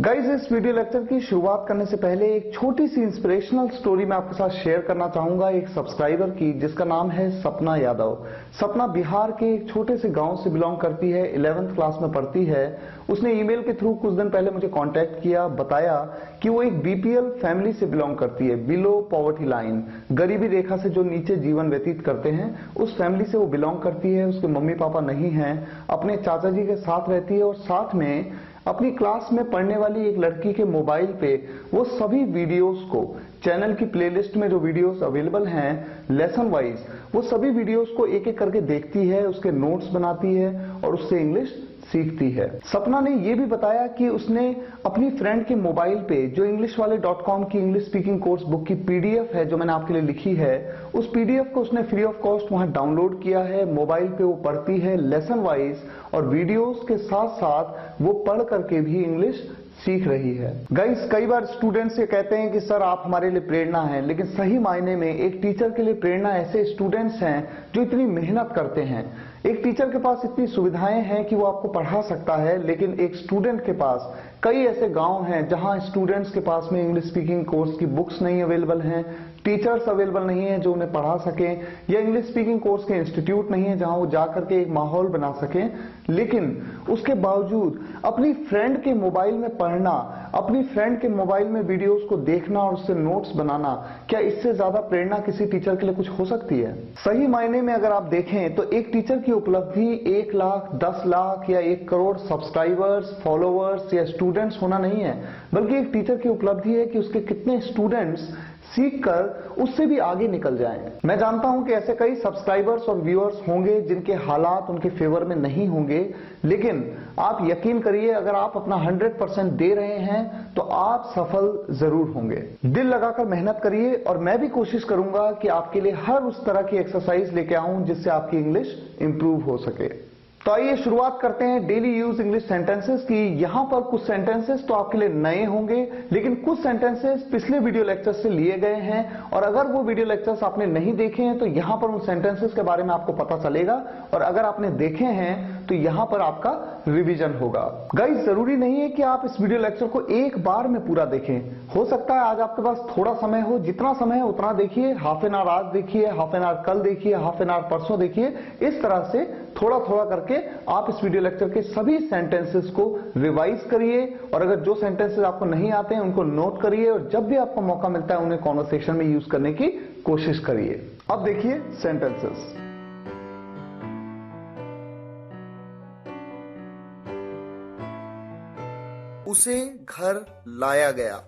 Guys, इस video lecture की शुरुआत करने से पहले एक छोटी सी इंस्पिरेशनल स्टोरी मैं आपके साथ शेयर करना चाहूंगा एक सब्सक्राइबर की, जिसका नाम है सपना यादव। सपना बिहार के एक छोटे से गांव से बिलोंग करती है, 11th क्लास में पढ़ती है। उसने ईमेल के थ्रू कुछ दिन पहले मुझे कांटेक्ट किया, बताया कि वो एक बीपीएल फैमिली से बिलोंग करती है, बिलो पॉवर्टी लाइन, गरीबी रेखा से जो नीचे जीवन व्यतीत करते हैं, उस फैमिली से वो बिलोंग करती है। उसके मम्मी पापा नहीं हैं, अपने चाचा जी के साथ रहती है और साथ में अपनी क्लास में पढ़ने वाली एक लड़की के मोबाइल पे वो सभी वीडियोस को, चैनल की प्लेलिस्ट में जो वीडियोस अवेलेबल हैं लेसन वाइज, वो सभी वीडियोस को एक एक करके देखती है, उसके नोट्स बनाती है और उससे इंग्लिश सीखती है। सपना ने यह भी बताया कि उसने अपनी फ्रेंड के मोबाइल पे जो englishwale.com की इंग्लिश स्पीकिंग कोर्स बुक की पीडीएफ है, जो मैंने आपके लिए लिखी है, उस पीडीएफ को उसने फ्री ऑफ कॉस्ट वहां डाउनलोड किया है। मोबाइल पे वो पढ़ती है लेसन वाइज और वीडियोस के साथ साथ वो पढ़ करके भी इंग्लिश सीख रही है। गाइस, कई बार स्टूडेंट्स ये कहते हैं कि सर आप हमारे लिए प्रेरणा हैं, लेकिन सही मायने में एक टीचर के लिए प्रेरणा ऐसे स्टूडेंट्स हैं जो इतनी मेहनत करते हैं। एक टीचर के पास इतनी सुविधाएं हैं कि वो आपको पढ़ा सकता है, लेकिन एक स्टूडेंट के पास कई ऐसे गांव हैं जहां स्टूडेंट्स के पास में इंग्लिश स्पीकिंग कोर्स की बुक्स नहीं अवेलेबल हैं, टीचर्स अवेलेबल नहीं है जो उन्हें पढ़ा सकें, या इंग्लिश स्पीकिंग कोर्स के इंस्टीट्यूट नहीं है जहां वो जाकर के एक माहौल बना सकें। लेकिन उसके बावजूद अपनी फ्रेंड के मोबाइल में पढ़ना, अपनी फ्रेंड के मोबाइल में वीडियोस को देखना और उससे नोट्स बनाना, क्या इससे ज्यादा प्रेरणा किसी टीचर के लिए कुछ हो सकती है? सही मायने में अगर आप देखें तो एक टीचर की उपलब्धि 1 लाख, 10 लाख या 1 करोड़ सब्सक्राइबर्स, फॉलोअर्स या स्टूडेंट्स होना नहीं है, बल्कि एक टीचर की उपलब्धि है कि उसके कितने स्टूडेंट्स सीखकर उससे भी आगे निकल जाएं। मैं जानता हूं कि ऐसे कई सब्सक्राइबर्स और व्यूअर्स होंगे जिनके हालात उनके फेवर में नहीं होंगे, लेकिन आप यकीन करिए, अगर आप अपना 100% दे रहे हैं तो आप सफल जरूर होंगे। दिल लगाकर मेहनत करिए और मैं भी कोशिश करूंगा कि आपके लिए हर उस तरह की एक्सरसाइज लेके आऊं जिससे आपकी इंग्लिश इंप्रूव हो सके। तो आइए शुरुआत करते हैं डेली यूज इंग्लिश सेंटेंसेस की। यहां पर कुछ सेंटेंसेस तो आपके लिए नए होंगे, लेकिन कुछ सेंटेंसेस पिछले वीडियो लेक्चर से लिए गए हैं, और अगर वो वीडियो लेक्चर्स आपने नहीं देखे हैं तो यहां पर उन सेंटेंसेस के बारे में आपको पता चलेगा, और अगर आपने देखे हैं तो यहां पर आपका रिवीजन होगा। गाइस, जरूरी नहीं है कि आप इस वीडियो लेक्चर को एक बार में पूरा देखें। हो सकता है आज आपके पास थोड़ा समय हो, जितना समय है उतना देखिए। हाफ एन आवर आज देखिए, हाफ एन आवर कल देखिए, हाफ एन आवर परसों देखिए। इस तरह से थोड़ा थोड़ा करके आप इस वीडियो लेक्चर के सभी सेंटेंसेस को रिवाइज करिए, और अगर जो सेंटेंसेस आपको नहीं आते हैं उनको नोट करिए, और जब भी आपको मौका मिलता है उन्हें कॉन्वर्सेशन में यूज करने की कोशिश करिए। अब देखिए सेंटेंसेस। उसे घर लाया गया।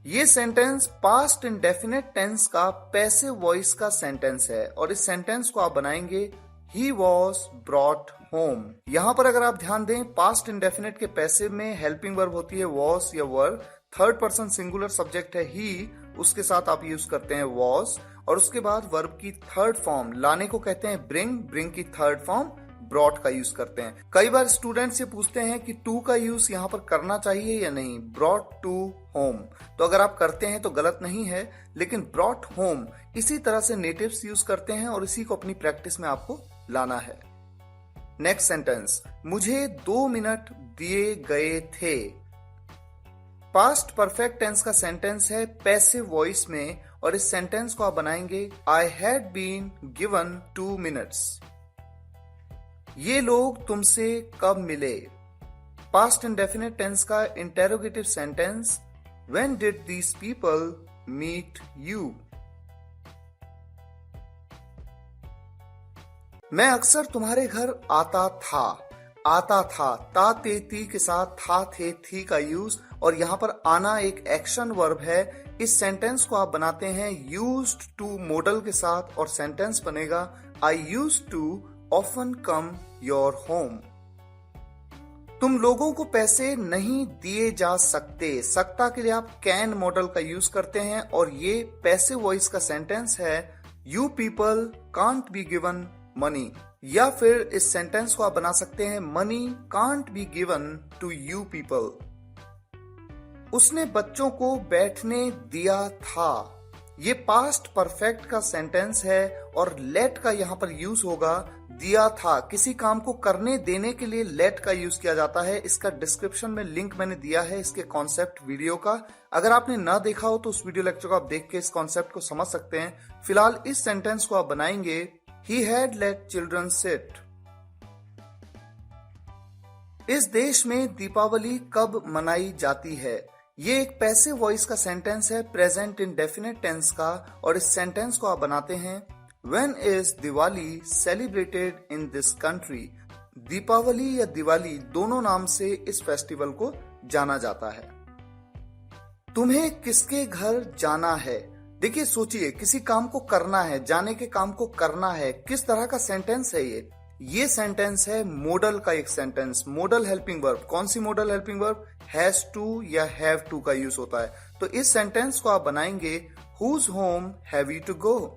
ये सेंटेंस पास्ट इंडेफिनिट टेंस का पैसिव वॉइस का सेंटेंस है, और इस सेंटेंस को आप बनाएंगे ही वॉज ब्रॉट होम। यहां पर अगर आप ध्यान दें, पास्ट इंडेफिनिट के पैसिव में हेल्पिंग वर्ब होती है वॉज या वर, थर्ड पर्सन सिंगुलर सब्जेक्ट है ही, उसके साथ आप यूज करते हैं वॉज, और उसके बाद वर्ब की थर्ड फॉर्म लाने को कहते हैं ब्रिंग, ब्रिंग की थर्ड फॉर्म ब्रॉट का यूज करते हैं। कई बार स्टूडेंट से पूछते हैं कि टू का यूज यहाँ पर करना चाहिए या नहीं, ब्रॉट टू होम। तो अगर आप करते हैं तो गलत नहीं है, लेकिन ब्रॉट होम इसी तरह से नेटिव्स यूज करते हैं, और इसी को अपनी प्रैक्टिस में आपको लाना है। नेक्स्ट सेंटेंस, मुझे 2 मिनट दिए गए थे। पास्ट परफेक्ट टेंस का सेंटेंस है पैसिव वॉइस में, और इस सेंटेंस को आप बनाएंगे I had been given 2 minutes. ये लोग तुमसे कब मिले। पास्ट इंडेफिनिट टेंस का interrogative sentence, when did these people meet you. मैं अक्सर तुम्हारे घर आता था। आता था, ता ते ती के साथ था थे थी का यूज, और यहां पर आना एक एक्शन वर्ब है। इस सेंटेंस को आप बनाते हैं यूज्ड टू मॉडल के साथ, और सेंटेंस बनेगा I used to often come your home. तुम लोगों को पैसे नहीं दिए जा सकते। सकता के लिए आप कैन मॉडल का यूज करते हैं, और ये पैसिव वॉइस का सेंटेंस है you people can't be given money. या फिर इस सेंटेंस को आप बना सकते हैं money can't be given to you people. उसने बच्चों को बैठने दिया था। ये पास्ट परफेक्ट का सेंटेंस है, और लेट का यहां पर यूज होगा दिया था, किसी काम को करने देने के लिए लेट का यूज किया जाता है। इसका डिस्क्रिप्शन में लिंक मैंने दिया है इसके कॉन्सेप्ट वीडियो का। अगर आपने ना देखा हो तो उस वीडियो लेक्चर को आप देख के इस कॉन्सेप्ट को समझ सकते हैं। फिलहाल इस सेंटेंस को आप बनाएंगे, he had let children sit. इस देश में दीपावली कब मनाई जाती है? ये एक पैसिव वॉइस का सेंटेंस है, प्रेजेंट इंडेफिनिट टेंस का, और इस सेंटेंस को आप बनाते हैं, When is Diwali celebrated in this country? Deepawali या दिवाली दोनों नाम से इस फेस्टिवल को जाना जाता है। तुम्हें किसके घर जाना है? देखिए, सोचिए, किसी काम को करना है, जाने के काम को करना है, किस तरह का सेंटेंस है ये सेंटेंस है मोडल का एक सेंटेंस, मोडल हेल्पिंग वर्ब। कौन सी modal helping verb? Has to या हैव टू का यूज होता है। तो इस सेंटेंस को आप बनाएंगे, Whose home have you to go?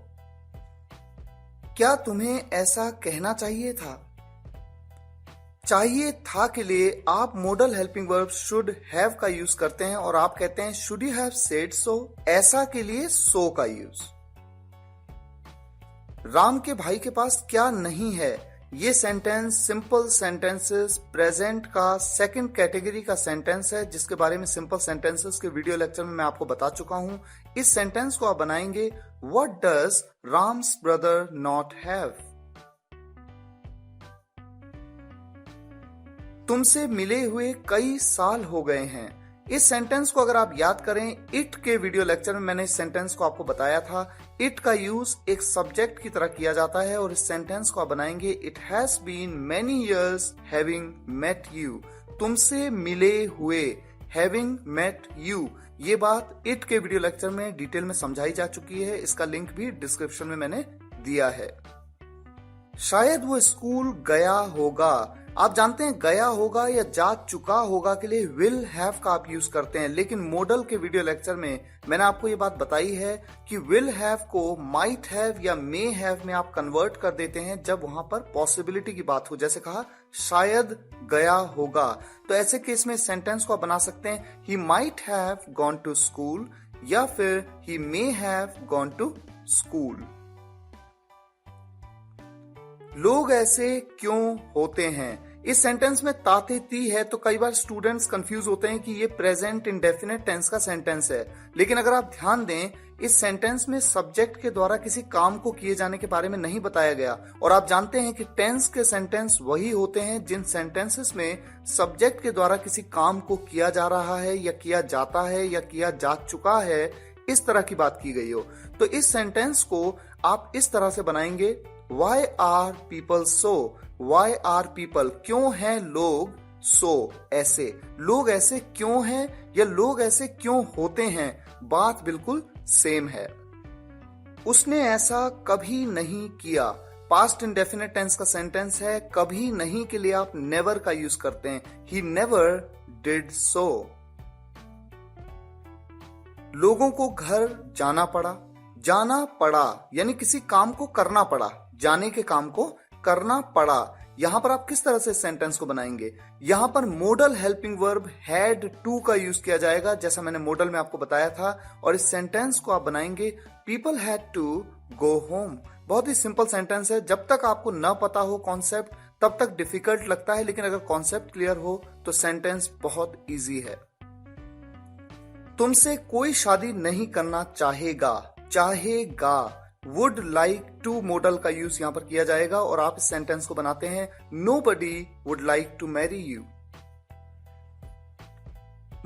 क्या तुम्हें ऐसा कहना चाहिए था? चाहिए था के लिए आप model helping verb should have का यूज करते हैं और आप कहते हैं should you have said so. ऐसा के लिए सो का यूज। राम के भाई के पास क्या नहीं है? ये सेंटेंस सिंपल सेंटेंसेस प्रेजेंट का सेकंड कैटेगरी का सेंटेंस है, जिसके बारे में सिंपल सेंटेंसेस के वीडियो लेक्चर में मैं आपको बता चुका हूं। इस सेंटेंस को आप बनाएंगे, what does Ram's brother not have? तुमसे मिले हुए कई साल हो गए हैं। इस सेंटेंस को अगर आप याद करें, इट के वीडियो लेक्चर में मैंने इस सेंटेंस को आपको बताया था। इट का यूज एक सब्जेक्ट की तरह किया जाता है और इस सेंटेंस को आप बनाएंगे, it has been many years having met you. तुमसे मिले हुए, हैविंग मेट यू, ये बात इट के वीडियो लेक्चर में डिटेल में समझाई जा चुकी है। इसका लिंक भी डिस्क्रिप्शन में मैंने दिया है। शायद वो स्कूल गया होगा। आप जानते हैं गया होगा या जा चुका होगा के लिए विल हैव का आप यूज करते हैं, लेकिन मॉडल के वीडियो लेक्चर में मैंने आपको ये बात बताई है कि विल हैव को माइट हैव या मे हैव में आप कन्वर्ट कर देते हैं जब वहां पर पॉसिबिलिटी की बात हो। जैसे कहा शायद गया होगा, तो ऐसे केस में सेंटेंस को आप बना सकते हैं, he might have gone to school या फिर he may have gone to school. लोग ऐसे क्यों होते हैं? इस सेंटेंस में ताते ती है तो कई बार स्टूडेंट्स कंफ्यूज होते हैं कि ये प्रेजेंट इंडेफिनिट टेंस का सेंटेंस है, लेकिन अगर आप ध्यान दें, इस सेंटेंस में सब्जेक्ट के द्वारा किसी काम को किए जाने के बारे में नहीं बताया गया। और आप जानते हैं कि टेंस के सेंटेंस वही होते हैं जिन सेंटेंसेस में सब्जेक्ट के द्वारा किसी काम को किया जा रहा है या किया जाता है या किया जा चुका है, इस तरह की बात की गई हो। तो इस सेंटेंस को आप इस तरह से बनाएंगे, Why are people so? Why are people? क्यों हैं लोग so? ऐसे लोग ऐसे क्यों हैं या लोग ऐसे क्यों होते हैं, बात बिल्कुल सेम है। उसने ऐसा कभी नहीं किया। पास्ट इंडेफिनिट टेंस का सेंटेंस है, कभी नहीं के लिए आप नेवर का यूज करते हैं, he never did so। लोगों को घर जाना पड़ा यानी किसी काम को करना पड़ा, जाने के काम को करना पड़ा। यहां पर आप किस तरह से सेंटेंस को बनाएंगे? यहां पर modal helping verb had to का यूज किया जाएगा, जैसा मैंने मॉडल में आपको बताया था, और इस सेंटेंस को आप बनाएंगे, people had to go home. बहुत ही सिंपल सेंटेंस है। जब तक आपको न पता हो कॉन्सेप्ट तब तक डिफिकल्ट लगता है, लेकिन अगर कॉन्सेप्ट क्लियर हो तो सेंटेंस बहुत इजी है। तुमसे कोई शादी नहीं करना चाहेगा। वुड लाइक टू मॉडल का यूज यहां पर किया जाएगा और आप इस सेंटेंस को बनाते हैं, nobody would like to marry you.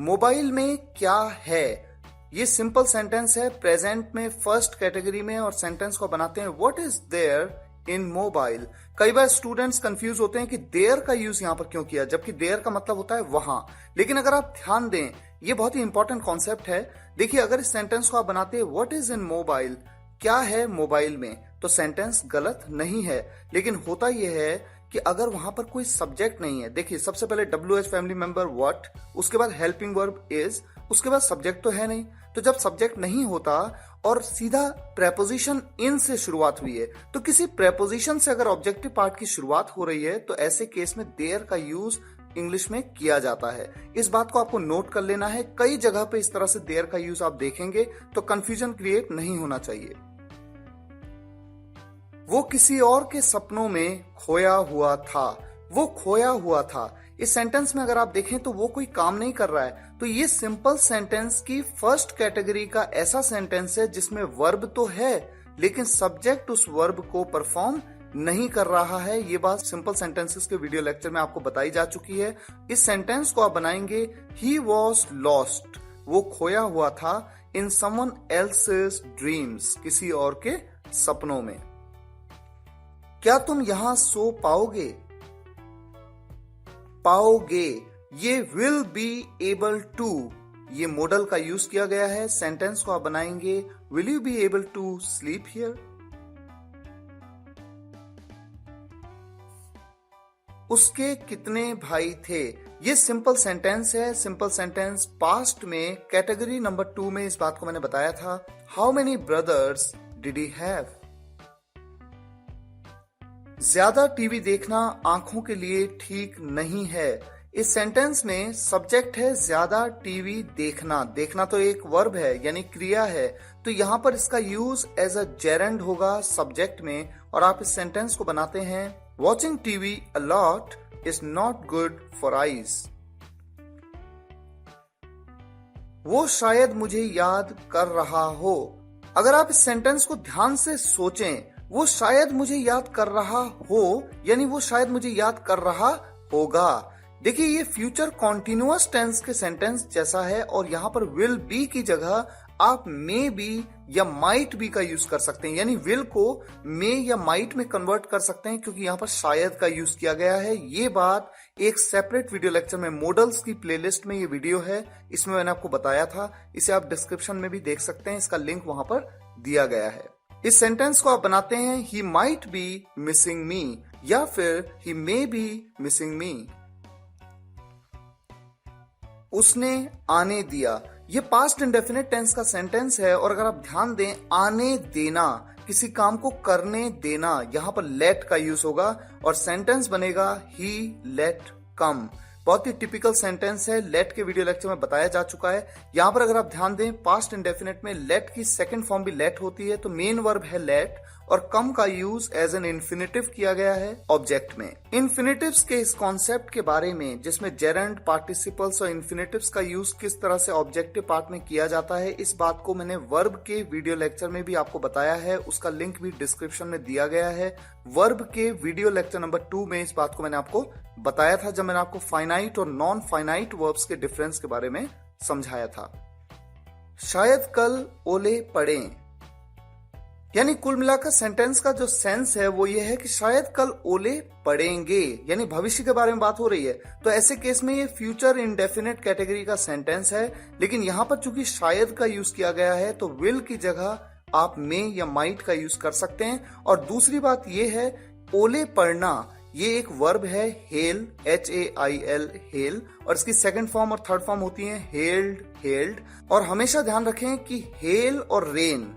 Mobile में क्या है? ये सिंपल सेंटेंस है, प्रेजेंट में फर्स्ट कैटेगरी में, और सेंटेंस को बनाते हैं, what is there in mobile. कई बार स्टूडेंट्स कंफ्यूज होते हैं कि देयर का यूज यहां पर क्यों किया, जबकि देयर का मतलब होता है वहां। लेकिन अगर आप ध्यान दें, ये बहुत ही इंपॉर्टेंट कॉन्सेप्ट है। देखिए, अगर इस सेंटेंस को आप बनाते हैं, व्हाट इज इन मोबाइल, क्या है मोबाइल में, तो सेंटेंस गलत नहीं है। लेकिन होता यह है कि अगर वहां पर कोई सब्जेक्ट नहीं है, देखिए सबसे पहले WH फैमिली मेंबर व्हाट, उसके बाद हेल्पिंग वर्ब इज, उसके बाद सब्जेक्ट तो है नहीं। तो जब सब्जेक्ट नहीं होता और सीधा प्रेपोजिशन इन से शुरुआत हुई है, तो किसी प्रेपोजिशन से अगर ऑब्जेक्टिव पार्ट की शुरुआत हो रही है तो ऐसे केस में देयर का यूज इंग्लिश में किया जाता है। इस बात को आपको नोट कर लेना है। कई जगह पे इस तरह से देयर का यूज आप देखेंगे तो कंफ्यूजन क्रिएट नहीं होना चाहिए। वो किसी और के सपनों में खोया हुआ था। वो खोया हुआ था। इस सेंटेंस में अगर आप देखें तो वो कोई काम नहीं कर रहा है। तो ये सिंपल सेंटेंस की फर्स्ट कैटेगरी का ऐसा सेंटेंस है जिसमें वर्ब तो है लेकिन सब्जेक्ट उस वर्ब को परफॉर्म नहीं कर रहा है। ये बात सिंपल सेंटेंसेस के वीडियो लेक्चर में आपको बताई जा चुकी है। इस सेंटेंस को आप बनाएंगे ही वॉज लॉस्ट, वो खोया हुआ था, इन समवन एल्सेस ड्रीम्स, किसी और के सपनों में। क्या तुम यहां सो पाओगे? पाओगे, ये विल बी एबल टू, ये मॉडल का यूज किया गया है। सेंटेंस को आप बनाएंगे will you be able to sleep here? उसके कितने भाई थे? ये सिंपल सेंटेंस है। सिंपल सेंटेंस पास्ट में कैटेगरी नंबर 2 में इस बात को मैंने बताया था। How many brothers did he have? ज्यादा टीवी देखना आंखों के लिए ठीक नहीं है। इस सेंटेंस में सब्जेक्ट है ज्यादा टीवी देखना। देखना तो एक वर्ब है यानी क्रिया है, तो यहां पर इसका यूज एज अ जेरेंड होगा सब्जेक्ट में। और आप इस सेंटेंस को बनाते हैं watching TV a lot is not good for eyes. वो शायद मुझे याद कर रहा हो। अगर आप इस सेंटेंस को ध्यान से सोचें, वो शायद मुझे याद कर रहा हो यानी वो शायद मुझे याद कर रहा होगा। देखिए ये फ्यूचर कॉन्टिन्यूअस टेंस के सेंटेंस जैसा है और यहां पर विल बी की जगह आप मे बी या माइट बी का यूज कर सकते हैं, यानी विल को मे या माइट में कन्वर्ट कर सकते हैं क्योंकि यहां पर शायद का यूज किया गया है। ये बात एक सेपरेट वीडियो लेक्चर में मॉडल्स की प्लेलिस्ट में ये वीडियो है, इसमें मैंने आपको बताया था। इसे आप डिस्क्रिप्शन में भी देख सकते हैं, इसका लिंक वहां पर दिया गया है। इस सेंटेंस को आप बनाते हैं ही माइट बी मिसिंग मी या फिर ही मे बी मिसिंग मी। उसने आने दिया, ये पास्ट इंडेफिनिट टेंस का सेंटेंस है और अगर आप ध्यान दें आने देना, किसी काम को करने देना, यहां पर लेट का यूज होगा और सेंटेंस बनेगा ही लेट कम। बहुत ही टिपिकल सेंटेंस है, लेट के वीडियो लेक्चर में बताया जा चुका है। यहां पर अगर आप ध्यान दें पास्ट इंडेफिनिट में लेट की सेकंड फॉर्म भी लेट होती है, तो मेन वर्ब है लेट और कम का यूज एज एन इन्फिनेटिव किया गया है ऑब्जेक्ट में। इन्फिनेटिव्स के इस कॉन्सेप्ट के बारे में जिसमें जेरेंड, पार्टिसिपल्स और इन्फिनेटिव्स का यूज किस तरह से ऑब्जेक्टिव पार्ट में किया जाता है, इस बात को मैंने वर्ब के वीडियो लेक्चर में भी आपको बताया है, उसका लिंक भी डिस्क्रिप्शन में दिया गया है। वर्ब के वीडियो लेक्चर नंबर 2 में इस बात को मैंने आपको बताया था जब मैंने आपको फाइनाइट और नॉन फाइनाइट वर्ब्स के डिफरेंस के बारे में समझाया था। शायद कल ओले पड़े, यानी कुल मिलाकर सेंटेंस का जो सेंस है वो ये है कि शायद कल ओले पड़ेंगे, यानी भविष्य के बारे में बात हो रही है। तो ऐसे केस में ये फ्यूचर इंडेफिनिट कैटेगरी का सेंटेंस है, लेकिन यहां पर चूंकि शायद का यूज किया गया है तो विल की जगह आप मे या माइट का यूज कर सकते हैं। और दूसरी बात ये है ओले पड़ना, ये एक वर्ब है हेल, HAIL हेल, और इसकी सेकंड फॉर्म और थर्ड फॉर्म होती है हेल्ड, हेल्ड। और हमेशा ध्यान रखें कि हेल और रेन,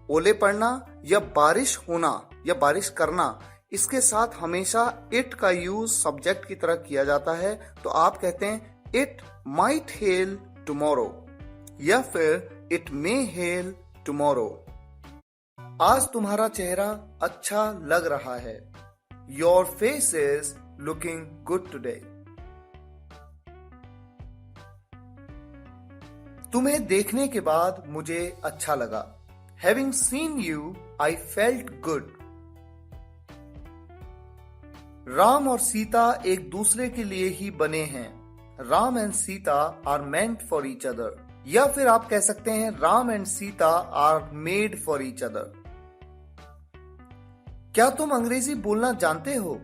ओले पड़ना या बारिश होना या बारिश करना, इसके साथ हमेशा इट का यूज सब्जेक्ट की तरह किया जाता है। तो आप कहते हैं इट माइट हेल टुमारो या फिर इट मे हेल टुमारो। आज तुम्हारा चेहरा अच्छा लग रहा है, your face is looking good today. तुम्हें देखने के बाद मुझे अच्छा लगा, Having seen you, I felt good. Ram और सीता एक दूसरे के लिए ही बने हैं, Ram and Sita are meant for each other. या फिर आप कह सकते हैं Ram and Sita are made for each other. क्या तुम अंग्रेजी बोलना जानते हो?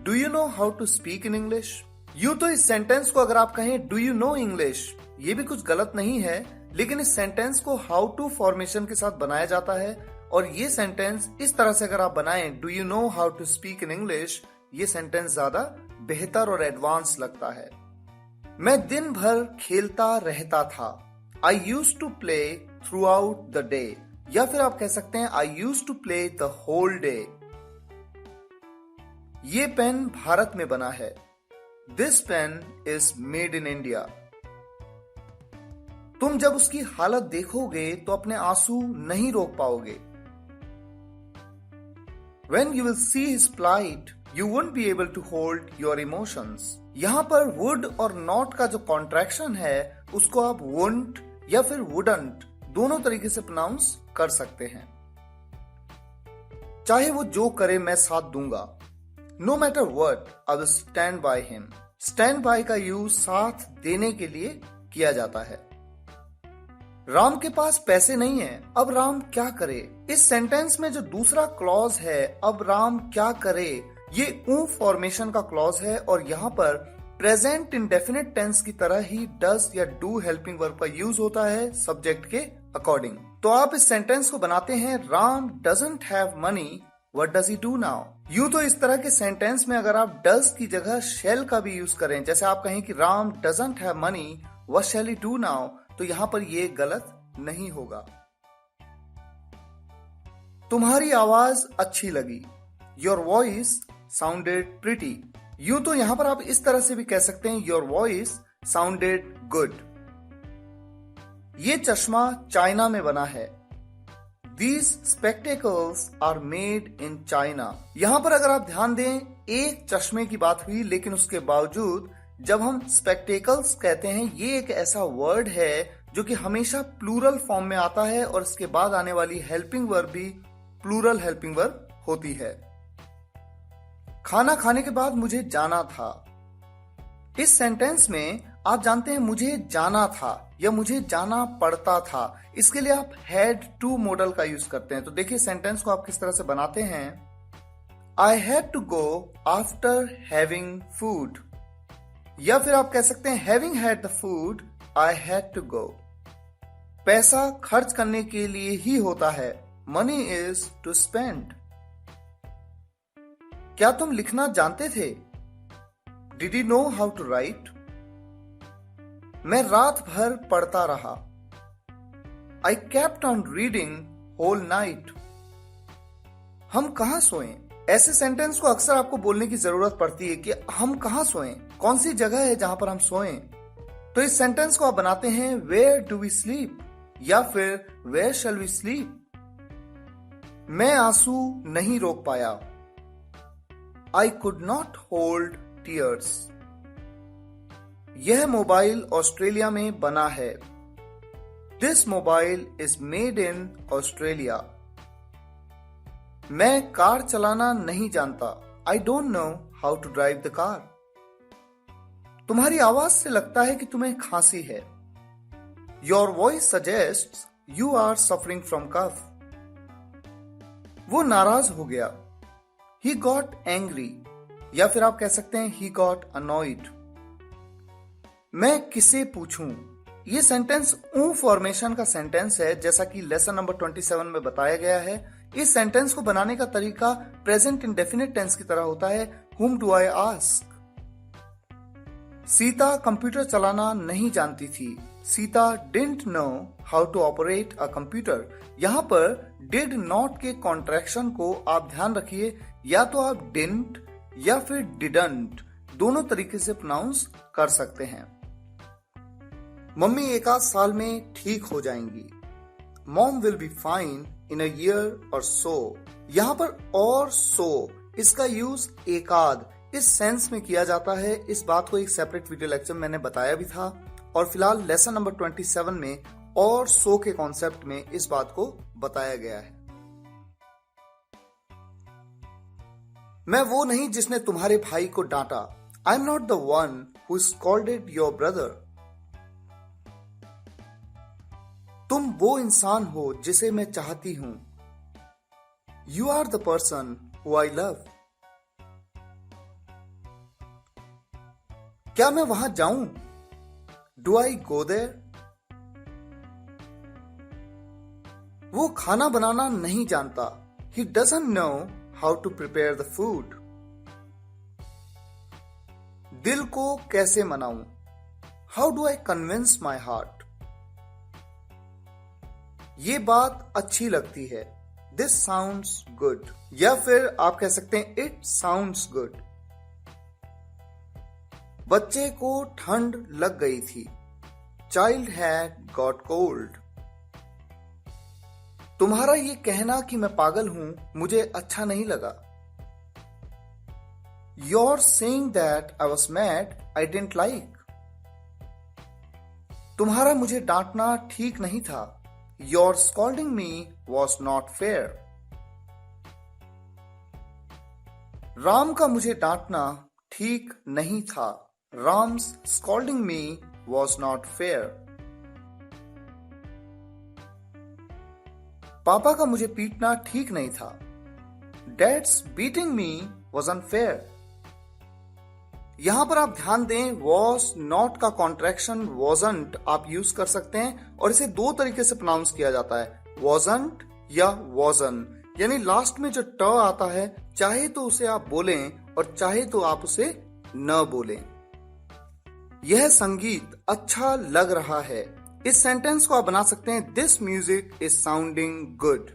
Do you know how to speak in English? यूं तो इस सेंटेंस को अगर आप कहें डू यू नो इंग्लिश, ये भी कुछ गलत नहीं है, लेकिन इस सेंटेंस को हाउ टू फॉर्मेशन के साथ बनाया जाता है। और ये सेंटेंस इस तरह से अगर आप बनाएं do you know how to speak in English, ये सेंटेंस ज्यादा बेहतर और एडवांस लगता है। मैं दिन भर खेलता रहता था, I use to play throughout the day. या फिर आप कह सकते हैं I use to play the whole day. ये पेन भारत में बना है, this pen is made in India. तुम जब उसकी हालत देखोगे तो अपने आंसू नहीं रोक पाओगे। When you will see his plight, you won't be able to hold your emotions. यहाँ पर would और not का जो कॉन्ट्रैक्शन है उसको आप won't या फिर wouldn't दोनों तरीके से प्रोनाउंस कर सकते हैं। चाहे वो जो करे मैं साथ दूंगा। No matter what, I will stand by him. Stand by का यूज साथ देने के लिए किया जाता है। राम के पास पैसे नहीं है, अब राम क्या करे? इस सेंटेंस में जो दूसरा क्लॉज है, अब राम क्या करे, ये ऊ फॉर्मेशन का क्लॉज है और यहाँ पर प्रेजेंट इंडेफिनिट टेंस की तरह ही डज या डू हेल्पिंग वर्ब का यूज होता है सब्जेक्ट के अकॉर्डिंग। तो आप इस सेंटेंस को बनाते हैं, Ram doesn't have money, what does he do now? यूं तो इस तरह के सेंटेंस में अगर आप डज की जगह शेल का भी यूज करें, जैसे आप कहें कि Ram doesn't have money, what shell he do now, तो यहां पर ये गलत नहीं होगा। तुम्हारी आवाज अच्छी लगी, योर वॉइस साउंडेड प्रिटी। यूं तो यहां पर आप इस तरह से भी कह सकते हैं, योर वॉइस साउंडेड गुड। ये चश्मा चाइना में बना है, These spectacles are made in China. यहां पर अगर आप ध्यान दें, एक चश्मे की बात हुई, लेकिन उसके बावजूद जब हम स्पेक्टेकल्स कहते हैं, ये एक ऐसा वर्ड है जो कि हमेशा प्लूरल फॉर्म में आता है और इसके बाद आने वाली हेल्पिंग वर्ब भी प्लूरल हेल्पिंग वर्ब होती है। खाना खाने के बाद मुझे जाना था। इस सेंटेंस में आप जानते हैं मुझे जाना था या मुझे जाना पड़ता था, इसके लिए आप हैड टू मॉडल का यूज करते हैं। तो देखिए सेंटेंस को आप किस तरह से बनाते हैं, I had to go after having food, या फिर आप कह सकते हैं having had the food I had to go. पैसा खर्च करने के लिए ही होता है, मनी इज टू स्पेंड। क्या तुम लिखना जानते थे, did you know how to write? मैं रात भर पढ़ता रहा, I kept on reading whole night. हम कहां सोएं? ऐसे सेंटेंस को अक्सर आपको बोलने की जरूरत पड़ती है कि हम कहां सोएं, कौन सी जगह है जहां पर हम सोएं। तो इस सेंटेंस को आप बनाते हैं, वेयर डू वी स्लीप, या फिर वेयर शैल वी स्लीप। मैं आंसू नहीं रोक पाया, I could not hold tears. यह मोबाइल ऑस्ट्रेलिया में बना है, this mobile is made in Australia. मैं कार चलाना नहीं जानता, I don't know how to drive the car. तुम्हारी आवाज से लगता है कि तुम्हें खांसी है, your voice suggests you are suffering from cough. वो नाराज हो गया, ही गॉट एंग्री, या फिर आप कह सकते हैं ही गॉट अनॉइड। मैं किसे पूछूं? ये सेंटेंस ऊ फॉर्मेशन का सेंटेंस है, जैसा कि लेसन नंबर 27 में बताया गया है। इस सेंटेंस को बनाने का तरीका प्रेजेंट इंडेफिनिट टेंस की तरह होता है, whom do I ask? Sita computer चलाना नहीं जानती थी, Sita didn't know how to operate a computer। यहाँ पर did not के कॉन्ट्रैक्शन को आप ध्यान रखिए, या तो आप didn't या फिर didn't दोनों तरीके से प्रोनाउंस कर सकते हैं। मम्मी एक आध साल में ठीक हो जाएंगी, mom will be fine in a year or सो। यहाँ पर और सो इसका यूज एकाद इस सेंस में किया जाता है। इस बात को एक सेपरेट वीडियो लेक्चर में मैंने बताया भी था, और फिलहाल लेसन नंबर 27 में और सो के कॉन्सेप्ट में इस बात को बताया गया है। मैं वो नहीं जिसने तुम्हारे भाई को डांटा, I am not the one who scolded your brother. तुम वो इंसान हो जिसे मैं चाहती हूं, you are the person who I love. क्या मैं वहां जाऊं, डू आई गो देयर। वो खाना बनाना नहीं जानता, he doesn't know how to prepare the food. दिल को कैसे मनाऊं, how do I convince my heart. ये बात अच्छी लगती है, दिस साउंड्स गुड, या फिर आप कह सकते हैं इट साउंड्स गुड। बच्चे को ठंड लग गई थी, चाइल्ड हैड गॉट कोल्ड। तुम्हारा ये कहना कि मैं पागल हूं मुझे अच्छा नहीं लगा। Your saying that I was mad I didn't like. तुम्हारा मुझे डांटना ठीक नहीं था। Your scolding me was not fair. Ram का मुझे डांटना ठीक नहीं था। Ram's scolding me was not fair. पापा का मुझे पीटना ठीक नहीं था। Dad's beating me was unfair. यहां पर आप ध्यान दें, was not का कॉन्ट्रैक्शन wasn't आप यूज कर सकते हैं और इसे दो तरीके से प्रोनाउंस किया जाता है, wasn't या wasn't। यानी लास्ट में जो ट आता है चाहे तो उसे आप बोलें और चाहे तो आप उसे न बोलें। यह संगीत अच्छा लग रहा है। इस सेंटेंस को आप बना सकते हैं this music is sounding good.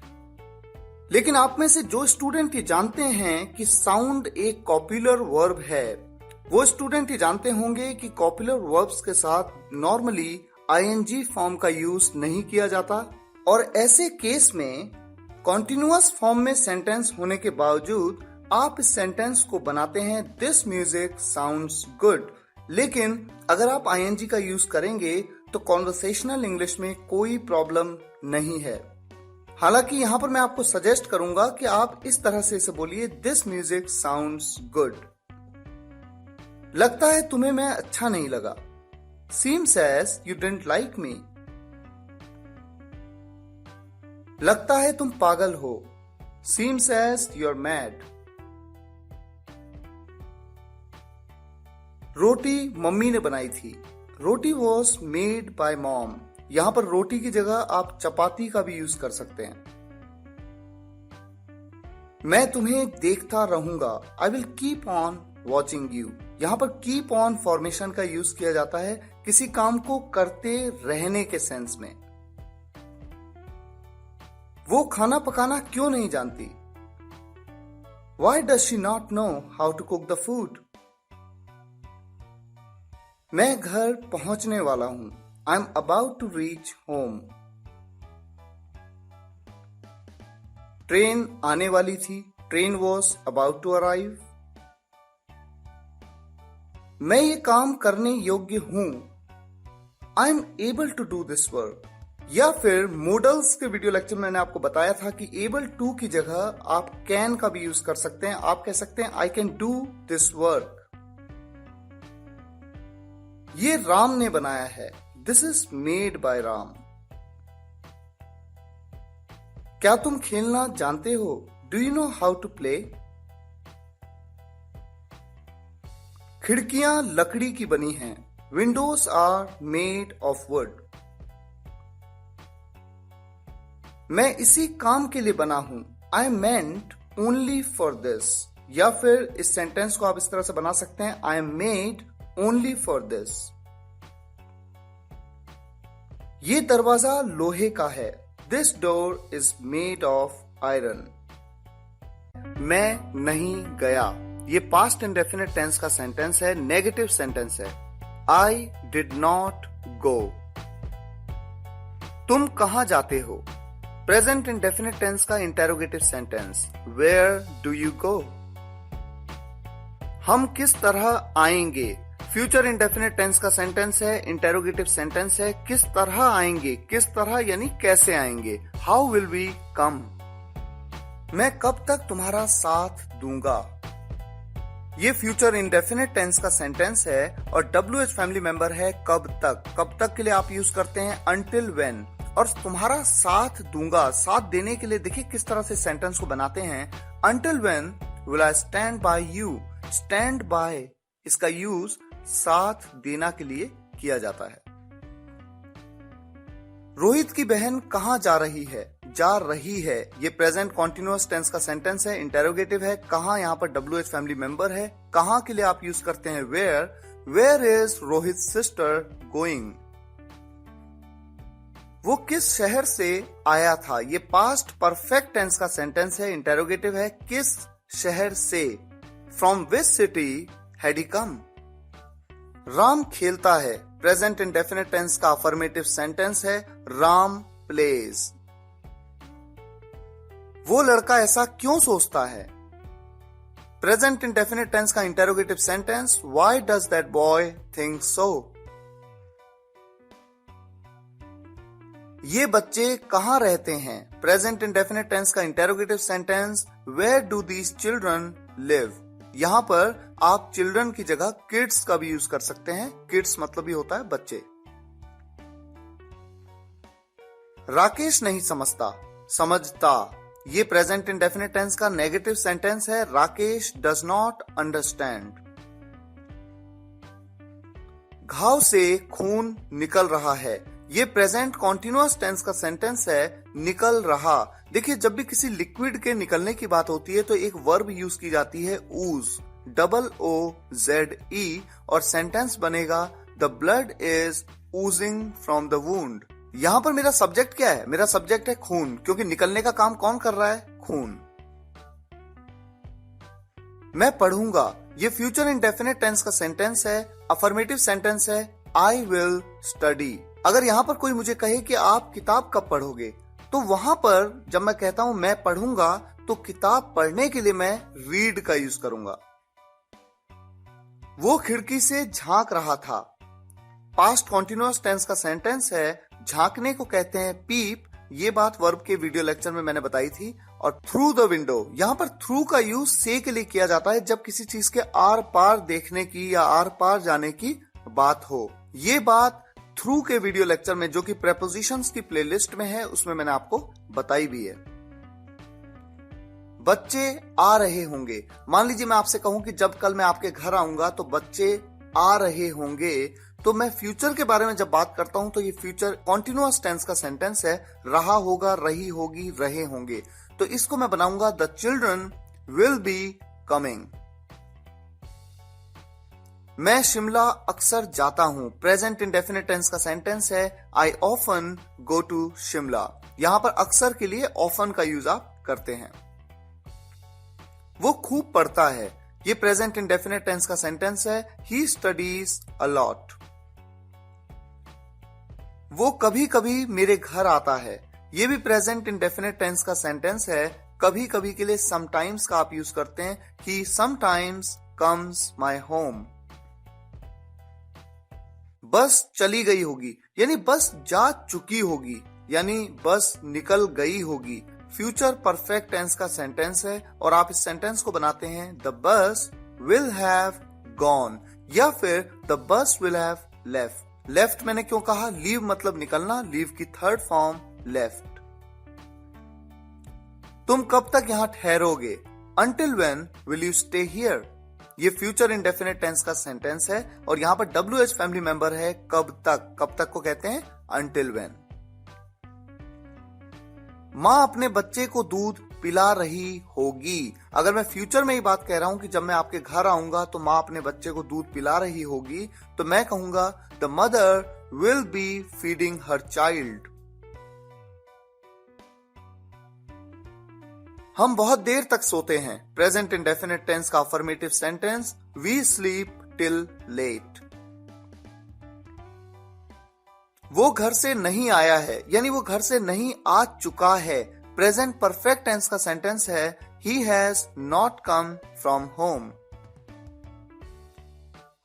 लेकिन आप में से जो स्टूडेंट ये जानते हैं कि साउंड एक कॉपुलर वर्ब है, वो स्टूडेंट ये जानते होंगे कि कॉपुलर वर्ब्स के साथ नॉर्मली आईएनजी फॉर्म का यूज नहीं किया जाता और ऐसे केस में कॉन्टिन्यूअस फॉर्म में सेंटेंस होने के बावजूद आप इस सेंटेंस को बनाते हैं दिस म्यूजिक साउंड्स गुड। लेकिन अगर आप आईएनजी का यूज करेंगे तो कॉन्वर्सेशनल इंग्लिश में कोई प्रॉब्लम नहीं है। हालांकि यहां पर मैं आपको सजेस्ट करूंगा कि आप इस तरह से इसे बोलिए दिस म्यूजिक साउंड्स गुड। लगता है तुम्हें मैं अच्छा नहीं लगा। Seems as you didn't like me. लगता है तुम पागल हो। Seems as you're mad. Roti mummy ने बनाई थी। रोटी was made by mom. यहां पर रोटी की जगह आप चपाती का भी यूज कर सकते हैं। मैं तुम्हें देखता रहूंगा। I will keep on watching you. यहां पर keep on फॉर्मेशन का यूज किया जाता है किसी काम को करते रहने के सेंस में। वो खाना पकाना क्यों नहीं जानती? Why does she not know how to cook the food? मैं घर पहुंचने वाला हूं। I'm about to reach home. Train आने वाली थी। Train was about to arrive. मैं ये काम करने योग्य हूं। I am able to do this work. या फिर मॉडल्स के वीडियो लेक्चर में मैंने आपको बताया था कि able to की जगह आप can का भी यूज कर सकते हैं। आप कह सकते हैं I can do this work. ये राम ने बनाया है। This is made by Ram. क्या तुम खेलना जानते हो? Do you know how to play? खिड़कियां लकड़ी की बनी हैं। Windows are made of wood. मैं इसी काम के लिए बना हूं। I meant only for this. या फिर इस सेंटेंस को आप इस तरह से बना सकते हैं I am made only for this. ये दरवाजा लोहे का है। This door is made of iron. मैं नहीं गया। ये पास्ट इंडेफिनिट टेंस का सेंटेंस है, नेगेटिव सेंटेंस है। I did not go. तुम कहां जाते हो? प्रेजेंट इंडेफिनिट टेंस का interrogative sentence Where do you go? हम किस तरह आएंगे? फ्यूचर इंडेफिनिट टेंस का सेंटेंस है, इंटेरोगेटिव सेंटेंस है। किस तरह आएंगे? किस तरह यानी कैसे आएंगे? How will we come? मैं कब तक तुम्हारा साथ दूंगा? ये फ्यूचर इंडेफिनिट टेंस का सेंटेंस है और WH फैमिली मेंबर है कब तक। कब तक के लिए आप यूज करते हैं until when। और तुम्हारा साथ दूंगा, साथ देने के लिए देखिए किस तरह से सेंटेंस को बनाते हैं। until when will I stand by you? stand by इसका यूज साथ देना के लिए किया जाता है। रोहित की बहन कहां जा रही है? जा रही है ये प्रेजेंट कॉन्टिन्यूअस टेंस का सेंटेंस है, इंटेरोगेटिव है। कहां यहां पर WH फैमिली मेंबर है। कहां के लिए आप यूज करते हैं where is Rohit sister going? वो किस शहर से आया था? ये पास्ट परफेक्ट टेंस का सेंटेंस है, इंटेरोगेटिव है। किस शहर से? From which city had he come? Ram खेलता है, प्रेजेंट इंडेफिनिट टेंस का अफर्मेटिव सेंटेंस है। राम प्लेज। वो लड़का ऐसा क्यों सोचता है? प्रेजेंट इंडेफिनिट टेंस का interrogative sentence, why does that boy think so? ये बच्चे कहां रहते हैं? प्रेजेंट इंडेफिनिट टेंस का interrogative sentence, where do these children live? यहां पर आप चिल्ड्रन की जगह किड्स का भी यूज कर सकते हैं। किड्स मतलब ही होता है बच्चे। राकेश नहीं समझता, समझता। ये प्रेजेंट इंडेफिनिट टेंस का नेगेटिव सेंटेंस है, राकेश डज नॉट अंडरस्टैंड। घाव से खून निकल रहा है, ये प्रेजेंट कॉन्टिन्यूअस टेंस का सेंटेंस है, निकल रहा। देखिए, जब भी किसी लिक्विड के निकलने की बात होती है तो एक वर्ब यूज की जाती है, ooze, OOZE, और सेंटेंस बनेगा the blood is oozing from the wound. यहां पर मेरा सब्जेक्ट क्या है? मेरा सब्जेक्ट है खून, क्योंकि निकलने का काम कौन कर रहा है? खून। मैं पढ़ूंगा, ये फ्यूचर इंडेफिनिट टेंस का सेंटेंस है, अफर्मेटिव सेंटेंस है, आई विल स्टडी। अगर यहां पर कोई मुझे कहे कि आप किताब कब पढ़ोगे, तो वहां पर जब मैं कहता हूं मैं पढ़ूंगा, तो किताब पढ़ने के लिए मैं रीड का यूज करूंगा। वो खिड़की से झांक रहा था, पास्ट कॉन्टिन्यूअस टेंस का सेंटेंस है, झांकने को कहते हैं पीप। ये बात वर्ब के वीडियो लेक्चर में मैंने बताई थी। और थ्रू द विंडो, यहां पर थ्रू का यूज से के लिए किया जाता है जब किसी चीज के आर पार देखने की या आर पार जाने की बात हो। ये बात थ्रू के वीडियो लेक्चर में, जो कि प्रेपोजिशंस की प्लेलिस्ट में है, उसमें मैंने आपको बताई भी है। बच्चे आ रहे होंगे, मान लीजिए मैं आपसे कहूं कि जब कल मैं आपके घर आऊंगा तो बच्चे आ रहे होंगे, तो मैं फ्यूचर के बारे में जब बात करता हूं तो ये फ्यूचर कॉन्टिन्यूअस टेंस का सेंटेंस है, रहा होगा, रही होगी, रहे होंगे। तो इसको मैं बनाऊंगा the children will be coming. मैं शिमला अक्सर जाता हूं, प्रेजेंट इंडेफिनिट टेंस का सेंटेंस है, I often go to Shimla. यहां पर अक्सर के लिए ऑफन का यूज आप करते हैं। वो खूब पढ़ता है, ये प्रेजेंट इंडेफिनिट टेंस का सेंटेंस है, ही स्टडीज अ लॉट। वो कभी कभी मेरे घर आता है, ये भी प्रेजेंट इंडेफिनिट टेंस का सेंटेंस है, कभी कभी के लिए समटाइम्स का आप यूज करते हैं, he sometimes comes my home. बस चली गई होगी, यानी बस जा चुकी होगी, यानी बस निकल गई होगी। फ्यूचर परफेक्ट टेंस का सेंटेंस है और आप इस सेंटेंस को बनाते हैं, the bus will have gone, या फिर the bus will have left. Left मैंने क्यों कहा? लीव मतलब निकलना, लीव की थर्ड फॉर्म लेफ्ट। तुम कब तक यहां ठहरोगे, until when will you stay here. ये फ्यूचर इंडेफिनिट टेंस का सेंटेंस है और यहां पर WH फैमिली मेंबर है, कब तक। कब तक को कहते हैं अंटिल व्हेन। मां अपने बच्चे को दूध पिला रही होगी, अगर मैं फ्यूचर में ही बात कह रहा हूं कि जब मैं आपके घर आऊंगा तो मां अपने बच्चे को दूध पिला रही होगी, तो मैं कहूंगा the mother will be feeding her child. हम बहुत देर तक सोते हैं, प्रेजेंट इंडेफिनिट टेंस का affirmative sentence, we sleep till late. वो घर से नहीं आया है, यानी वो घर से नहीं आ चुका है, प्रेजेंट परफेक्ट टेंस का सेंटेंस है, he has not come from home.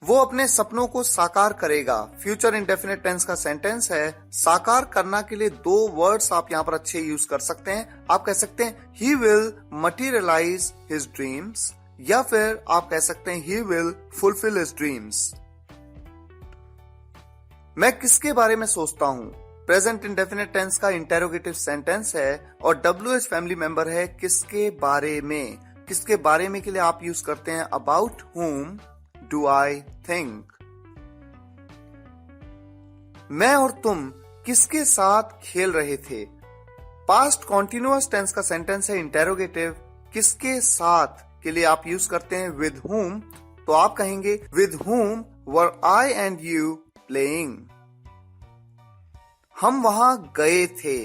वो अपने सपनों को साकार करेगा, फ्यूचर इंडेफिनिट टेंस का सेंटेंस है, साकार करना के लिए दो वर्ड्स आप यहां पर अच्छे यूज कर सकते हैं। आप कह सकते हैं he will materialise his dreams, या फिर आप कह सकते हैं he will fulfil his dreams. मैं किसके बारे में सोचता हूं, प्रेजेंट इंडेफिनिट टेंस का इंटेरोगेटिव सेंटेंस है और WH फैमिली मेंबर है, किसके बारे में। किसके बारे में के लिए आप यूज करते हैं about whom do I think। मैं और तुम किसके साथ खेल रहे थे, पास्ट कॉन्टिन्यूअस टेंस का सेंटेंस है इंटेरोगेटिव, किसके साथ के लिए आप यूज करते हैं with whom, तो आप कहेंगे with whom were I and you playing। हम वहां गए थे,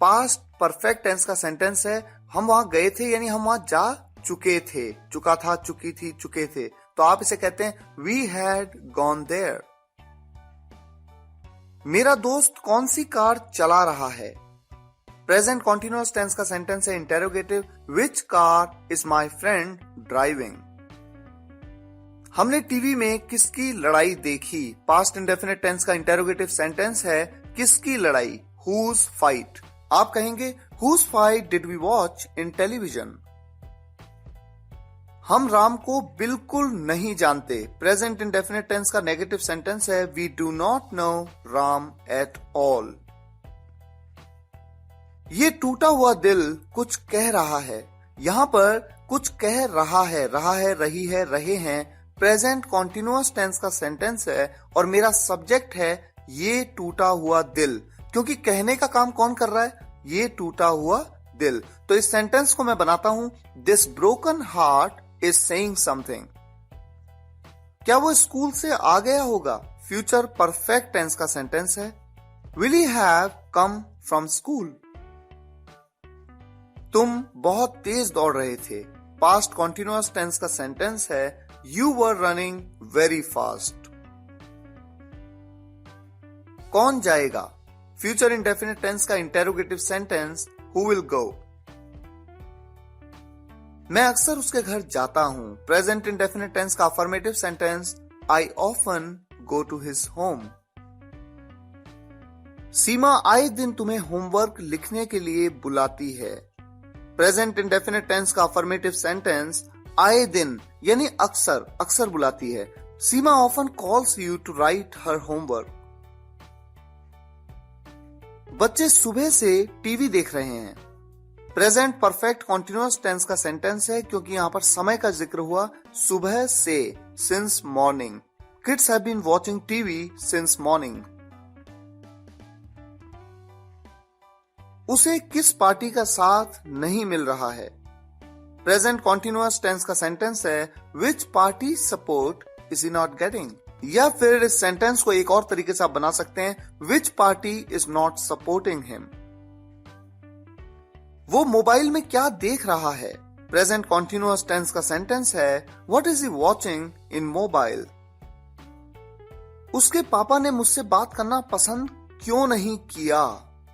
पास्ट परफेक्ट टेंस का सेंटेंस है, हम वहां गए थे यानी हम वहां जा चुके थे, चुका था, चुकी थी, चुके थे, तो आप इसे कहते हैं वी हैड गॉन देयर। मेरा दोस्त कौन सी कार चला रहा है, प्रेजेंट कॉन्टिन्यूअस टेंस का सेंटेंस है interrogative, which car is my friend driving. हमने टीवी में किसकी लड़ाई देखी। पास्ट इंडेफिनिट टेंस का इंटेरोगेटिव सेंटेंस है किसकी लड़ाई, हुज फाइट। आप कहेंगे whose fight did we watch in television. हम राम को बिल्कुल नहीं जानते। प्रेजेंट इंडेफिनिट टेंस का नेगेटिव सेंटेंस है we do not know Ram at all. ये टूटा हुआ दिल कुछ कह रहा है। यहां पर कुछ कह रहा है, रही है, रहे हैं प्रेजेंट कॉन्टिन्यूअस टेंस का सेंटेंस है और मेरा सब्जेक्ट है ये टूटा हुआ दिल, क्योंकि कहने का काम कौन कर रहा है, ये टूटा हुआ दिल। तो इस सेंटेंस को मैं बनाता हूं this broken heart is saying something. क्या वो स्कूल से आ गया होगा, फ्यूचर परफेक्ट टेंस का सेंटेंस है will he have come from school. तुम बहुत तेज दौड़ रहे थे। पास्ट कॉन्टिन्यूअस टेंस का सेंटेंस है you were running very fast. कौन जाएगा, फ्यूचर इंडेफिनिट टेंस का interrogative sentence who will go. मैं अक्सर उसके घर जाता हूं। प्रेजेंट इंडेफिनिट टेंस का affirmative sentence I often go to his home. Seema आए दिन तुम्हें होमवर्क लिखने के लिए बुलाती है। प्रेजेंट इंडेफिनिट टेंस का अफर्मेटिव सेंटेंस आए दिन यानी अक्सर, अक्सर बुलाती है। Seema often calls you to write her homework. बच्चे सुबह से टीवी देख रहे हैं। प्रेजेंट परफेक्ट कॉन्टिन्यूअस टेंस का सेंटेंस है क्योंकि यहां पर समय का जिक्र हुआ सुबह से, since morning. Kids have been watching TV since morning. उसे किस पार्टी का साथ नहीं मिल रहा है। प्रेजेंट कॉन्टिन्यूअस टेंस का सेंटेंस है which party support is he not getting. या फिर इस सेंटेंस को एक और तरीके से आप बना सकते हैं विच party is not supporting him. वो मोबाइल में क्या देख रहा है। प्रेजेंट कॉन्टिन्यूअस टेंस का सेंटेंस है what is he watching in mobile. उसके पापा ने मुझसे बात करना पसंद क्यों नहीं किया।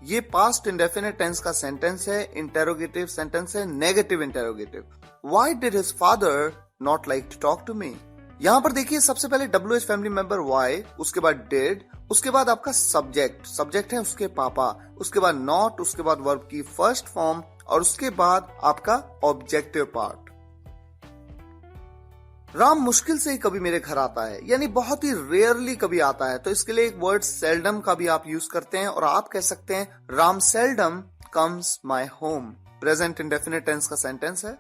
ये पास्ट इंडेफिनिट टेंस का सेंटेंस है, इंटेरोगेटिव सेंटेंस है, negative interrogative. Why did his father not like to talk to me. यहां पर देखिए सबसे पहले WH फैमिली मेंबर वाई, उसके बाद डिड, उसके बाद आपका सब्जेक्ट, सब्जेक्ट है उसके पापा, उसके बाद नॉट, उसके बाद वर्ब की फर्स्ट फॉर्म और उसके बाद आपका ऑब्जेक्टिव पार्ट। राम मुश्किल से ही कभी मेरे घर आता है, यानी बहुत ही रेयरली कभी आता है। तो इसके लिए एक वर्ड सेल्डम का भी आप यूज करते हैं और आप कह सकते हैं Ram seldom comes my home. Present indefinite tense का सेंटेंस है।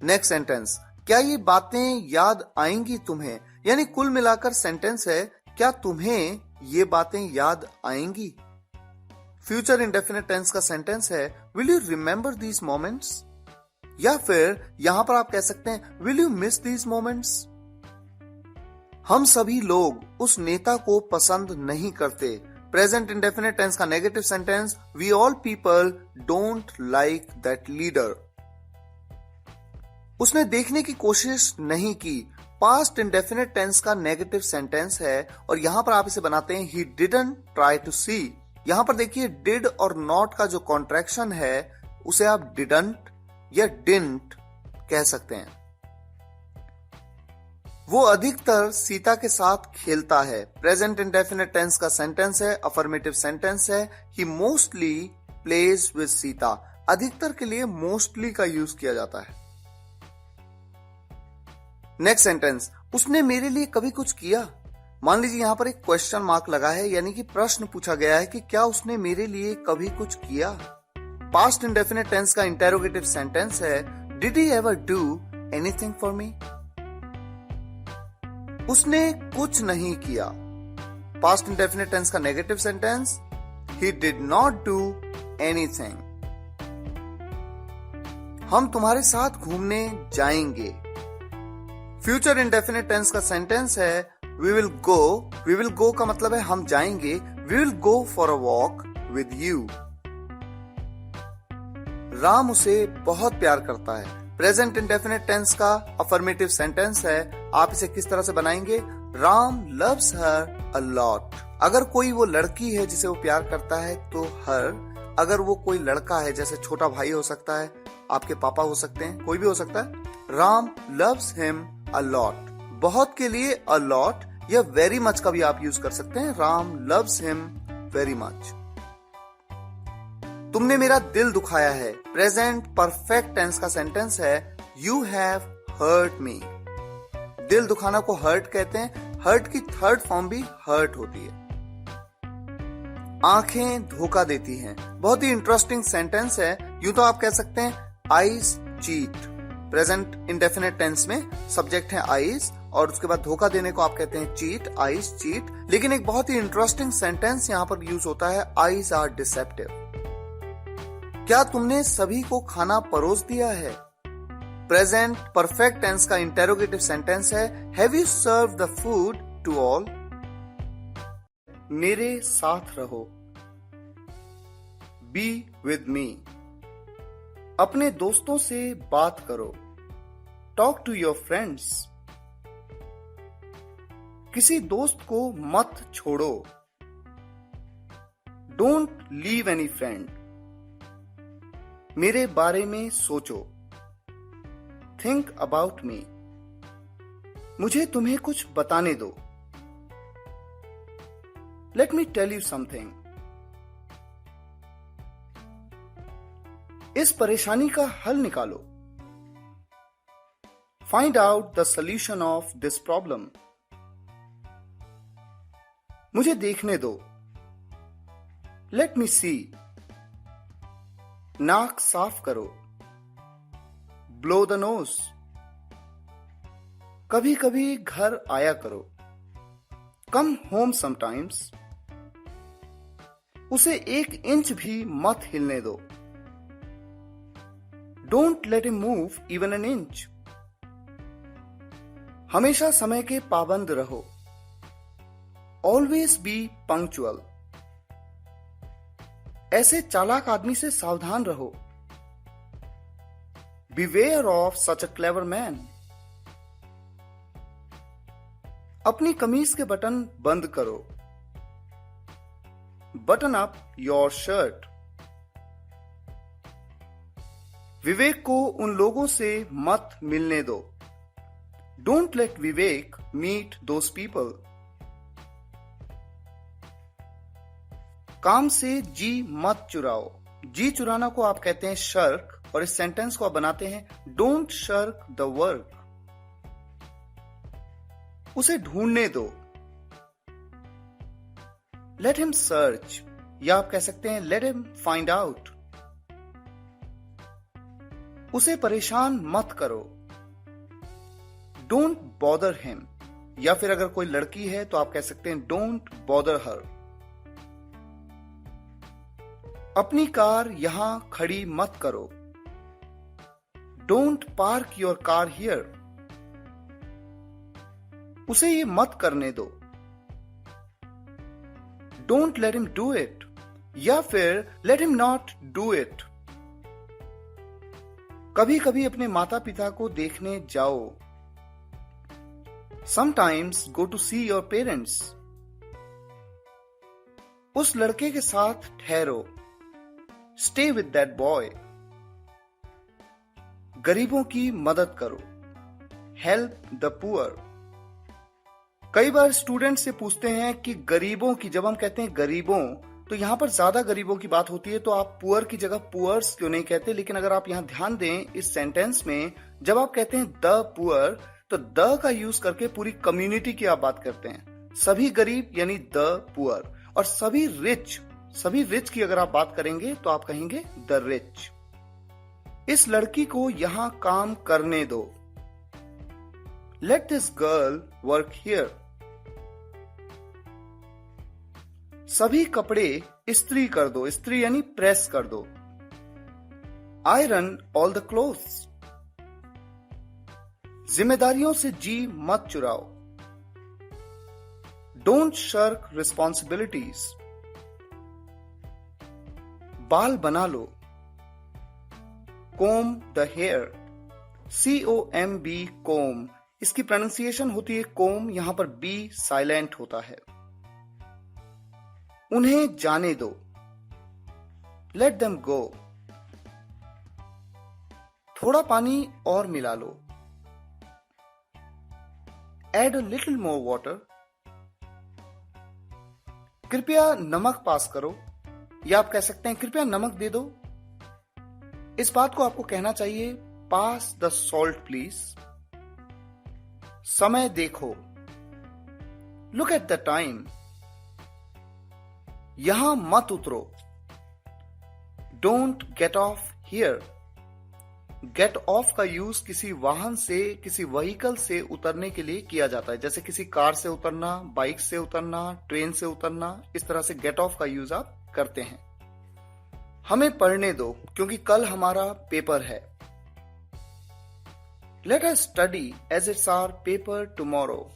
नेक्स्ट सेंटेंस, क्या ये बातें याद आएंगी तुम्हें, यानी कुल मिलाकर सेंटेंस है क्या तुम्हें ये बातें याद आएंगी। फ्यूचर इंडेफिनिट टेंस का सेंटेंस है will you remember these moments. या फिर यहां पर आप कह सकते हैं will you miss these moments. हम सभी लोग उस नेता को पसंद नहीं करते। प्रेजेंट इंडेफिनिट टेंस का negative sentence we all people don't like that leader. उसने देखने की कोशिश नहीं की। पास्ट इंडेफिनिट टेंस का नेगेटिव सेंटेंस है और यहां पर आप इसे बनाते हैं ही डिडंट ट्राई टू सी। यहां पर देखिए डिड और नॉट का जो कॉन्ट्रैक्शन है उसे आप डिडंट या डिडंट कह सकते हैं। वो अधिकतर सीता के साथ खेलता है। प्रेजेंट इंडेफिनिट टेंस का सेंटेंस है, अफर्मेटिव सेंटेंस है ही मोस्टली प्लेज विद सीता। अधिकतर के लिए मोस्टली का यूज किया जाता है। नेक्स्ट सेंटेंस, उसने मेरे लिए कभी कुछ किया। मान लीजिए यहां पर एक क्वेश्चन मार्क लगा है, यानी कि प्रश्न पूछा गया है कि क्या उसने मेरे लिए कभी कुछ किया। पास्ट इंडेफिनिट टेंस का इंटेरोगेटिव सेंटेंस है did he ever do anything for me. उसने कुछ नहीं किया। पास्ट इंडेफिनिट टेंस का negative sentence he did not do anything. हम तुम्हारे साथ घूमने जाएंगे। फ्यूचर इंडेफिनिट टेंस का सेंटेंस है we will go. We will go का मतलब है हम जाएंगे। We will go for a walk with you. Ram उसे बहुत प्यार करता है। प्रेजेंट इंडेफिनिट टेंस का अफर्मेटिव सेंटेंस है। आप इसे किस तरह से बनाएंगे, Ram loves her a lot. अगर कोई वो लड़की है जिसे वो प्यार करता है तो हर, अगर वो कोई लड़का है जैसे छोटा भाई हो सकता है, आपके पापा हो सकते हैं, कोई भी हो सकता है। Ram loves him a lot, बहुत के लिए अ लॉट या वेरी मच का भी आप यूज कर सकते हैं। Ram loves him very much. तुमने मेरा दिल दुखाया है, प्रेजेंट परफेक्ट टेंस का सेंटेंस है। You have hurt me. दिल दुखाना को हर्ट कहते हैं। हर्ट की थर्ड फॉर्म भी हर्ट होती है। आंखें धोखा देती हैं, बहुत ही इंटरेस्टिंग सेंटेंस है। यूं तो आप कह सकते हैं eyes cheat, present indefinite tense में सब्जेक्ट है आईज और उसके बाद धोखा देने को आप कहते हैं चीट, आईज चीट। लेकिन एक बहुत ही इंटरेस्टिंग सेंटेंस यहां पर यूज होता है, आईज आर डिसेप्टिव। क्या तुमने सभी को खाना परोस दिया है? प्रेजेंट परफेक्ट टेंस का इंटेरोगेटिव सेंटेंस है, have you serve the food to all? मेरे साथ रहो, बी विद मी। अपने दोस्तों से बात करो, टॉक टू योर फ्रेंड्स। किसी दोस्त को मत छोड़ो, डोंट लीव एनी फ्रेंड। मेरे बारे में सोचो, थिंक अबाउट मी। मुझे तुम्हें कुछ बताने दो, let me tell you something. इस परेशानी का हल निकालो, find out the solution of this problem. मुझे देखने दो, लेट मी सी। नाक साफ करो, ब्लो द नोज। कभी कभी घर आया करो, कम होम समटाइम्स। उसे 1 इंच भी मत हिलने दो, don't let him move even an inch. हमेशा समय के पाबंद रहो, ऑलवेज बी पंक्चुअल। ऐसे चालाक आदमी से सावधान रहो, beware of such a clever man. अपनी कमीज के बटन बंद करो, button up your shirt. Vivek को उन लोगों से मत मिलने दो, don't let Vivek meet those people. काम से जी मत चुराओ, जी चुराना को आप कहते हैं शर्क और इस सेंटेंस को आप बनाते हैं डोंट शर्क द वर्क। उसे ढूंढने दो, लेट हिम सर्च या आप कह सकते हैं लेट हिम फाइंड आउट। उसे परेशान मत करो, डोंट बॉदर हिम या फिर अगर कोई लड़की है तो आप कह सकते हैं डोंट बॉदर हर। अपनी कार यहां खड़ी मत करो, don't park your car here. उसे ये मत करने दो, don't let him do it या फिर let him not do it. कभी कभी अपने माता पिता को देखने जाओ, sometimes go to see your parents. उस लड़के के साथ ठहरो, स्टे विद दैट बॉय। गरीबों की मदद करो, हेल्प द पुअर। कई बार स्टूडेंट से पूछते हैं कि गरीबों की, जब हम कहते हैं गरीबों तो यहां पर ज्यादा गरीबों की बात होती है तो आप पुअर की जगह पुअर्स क्यों नहीं कहते। लेकिन अगर आप यहां ध्यान दें इस सेंटेंस में जब आप कहते हैं द पुअर तो द का यूज करके पूरी कम्युनिटी की आप बात करते हैं। सभी गरीब यानी द पुअर और सभी रिच की अगर आप बात करेंगे तो आप कहेंगे द रिच। इस लड़की को यहां काम करने दो, let this girl work here. सभी कपड़े इस्त्री कर दो, इस्त्री यानी प्रेस कर दो, आयरन ऑल द क्लोथ्स। जिम्मेदारियों से जी मत चुराओ, डोंट शर्क रिस्पॉन्सिबिलिटीज। बाल बना लो, कोम द हेयर, COMB कोम। इसकी प्रोनाउंसिएशन होती है कोम, यहां पर बी साइलेंट होता है। उन्हें जाने दो, लेट देम गो। थोड़ा पानी और मिला लो, add a little more water. कृपया नमक पास करो, या आप कह सकते हैं कृपया नमक दे दो। इस बात को आपको कहना चाहिए, पास द सॉल्ट प्लीज। समय देखो, लुक एट द टाइम। यहां मत उतरो, don't get off here. Get off का यूज किसी वाहन से, किसी व्हीकल से उतरने के लिए किया जाता है, जैसे किसी कार से उतरना, बाइक से उतरना, ट्रेन से उतरना। इस तरह से गेट ऑफ का यूज आप करते हैं। हमें पढ़ने दो, क्योंकि कल हमारा पेपर है। Let us study as it's our paper tomorrow.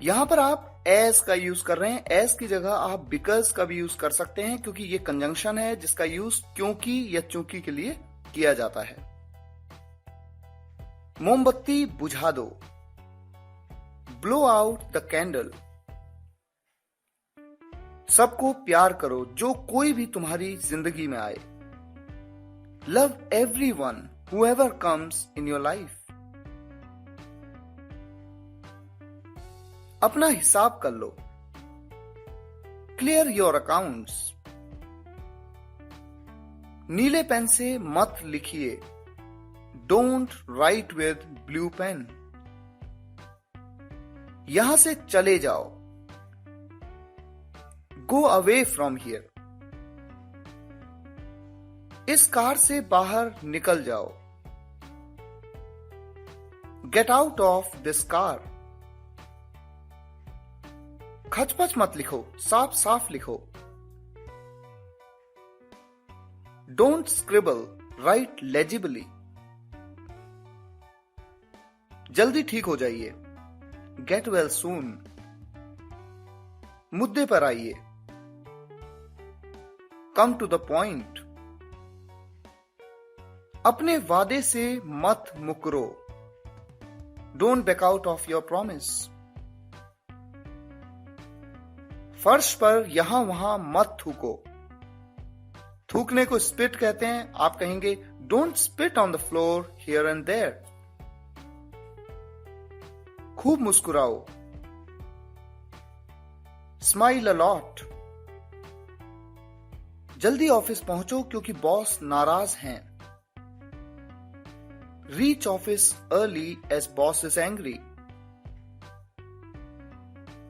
यहां पर आप एज का यूज कर रहे हैं। एज की जगह आप बिकॉज का भी यूज कर सकते हैं, क्योंकि ये कंजंक्शन है जिसका यूज क्योंकि या चूंकि के लिए किया जाता है। मोमबत्ती बुझा दो, ब्लो आउट द कैंडल। सबको प्यार करो, जो कोई भी तुम्हारी जिंदगी में आए। Love everyone whoever comes in your life. अपना हिसाब कर लो, क्लियर योर अकाउंट्स। नीले पेन से मत लिखिए, don't write with blue pen. यहां से चले जाओ, गो अवे फ्रॉम हियर। इस कार से बाहर निकल जाओ, get out of this car. खचपच मत लिखो, साफ साफ लिखो। Don't scribble, write legibly. जल्दी ठीक हो जाइए, गेट वेल सून। मुद्दे पर आइए, कम टू द पॉइंट। अपने वादे से मत मुकरो, don't back out of your promise. फर्श पर यहां वहां मत थूको। थूकने को स्पिट कहते हैं। आप कहेंगे don't spit on the floor here and there. खूब मुस्कुराओ, स्माइल अ लॉट। जल्दी ऑफिस पहुंचो, क्योंकि बॉस नाराज हैं। Reach office early as boss is angry.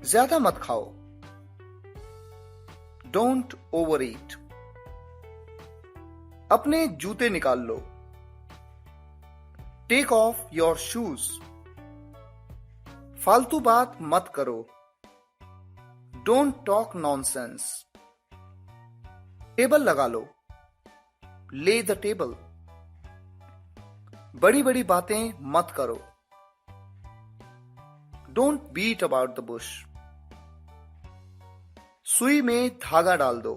ज्यादा मत खाओ, डोंट ओवर ईट। अपने जूते निकाल लो, टेक ऑफ योर शूज। फालतू बात मत करो, डोंट टॉक नॉनसेंस। टेबल लगा लो, ले द टेबल। बड़ी बड़ी बातें मत करो, don't beat about the bush. सुई में धागा डाल दो,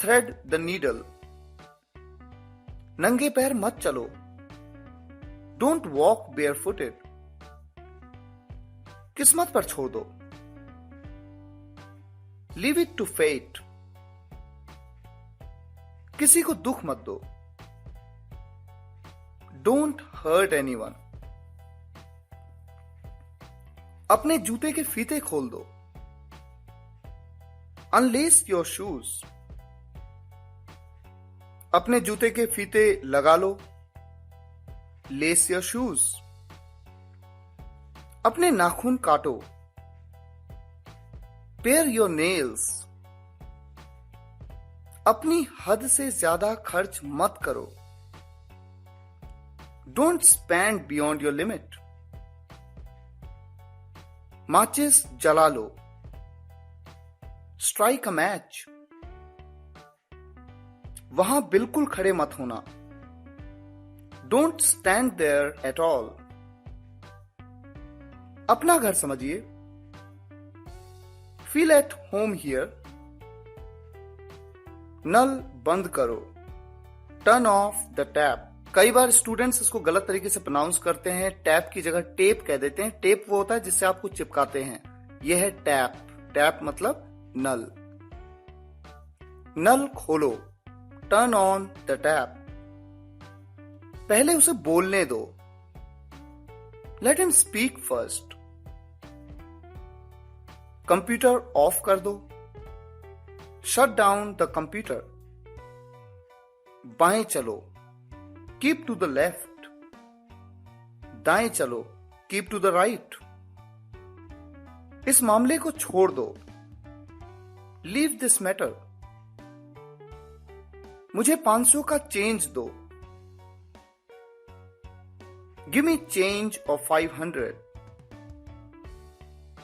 थ्रेड द नीडल। नंगे पैर मत चलो, डोंट वॉक बेयरफुटेड। किस्मत पर छोड़ दो, लीव इट टू फेट। किसी को दुख मत दो, डोंट हर्ट एनीवन। अपने जूते के फीते खोल दो, अनलेस योर शूज। अपने जूते के फीते लगा लो, लेस योर शूज। अपने नाखून काटो, पेयर योर नेल्स। अपनी हद से ज्यादा खर्च मत करो, don't spend beyond your limit. माचिस जला लो, स्ट्राइक अ मैच। वहां बिल्कुल खड़े मत होना, don't stand there at all. अपना घर समझिए, फील एट होम हियर। नल बंद करो, टर्न ऑफ द टैप। कई बार स्टूडेंट्स इसको गलत तरीके से प्रोनाउंस करते हैं, टैप की जगह टेप कह देते हैं। टेप वो होता है जिससे आप कुछ चिपकाते हैं, यह है टैप। टैप मतलब नल। नल खोलो, टर्न ऑन द टैप। पहले उसे बोलने दो, let him speak first. Computer of कर दो, शट डाउन द कंप्यूटर। बाएं चलो, कीप टू द लेफ्ट। दाएं चलो, कीप टू द राइट। इस मामले को छोड़ दो, लीव दिस मैटर। मुझे 500 का चेंज दो, गिव मी चेंज ऑफ 500।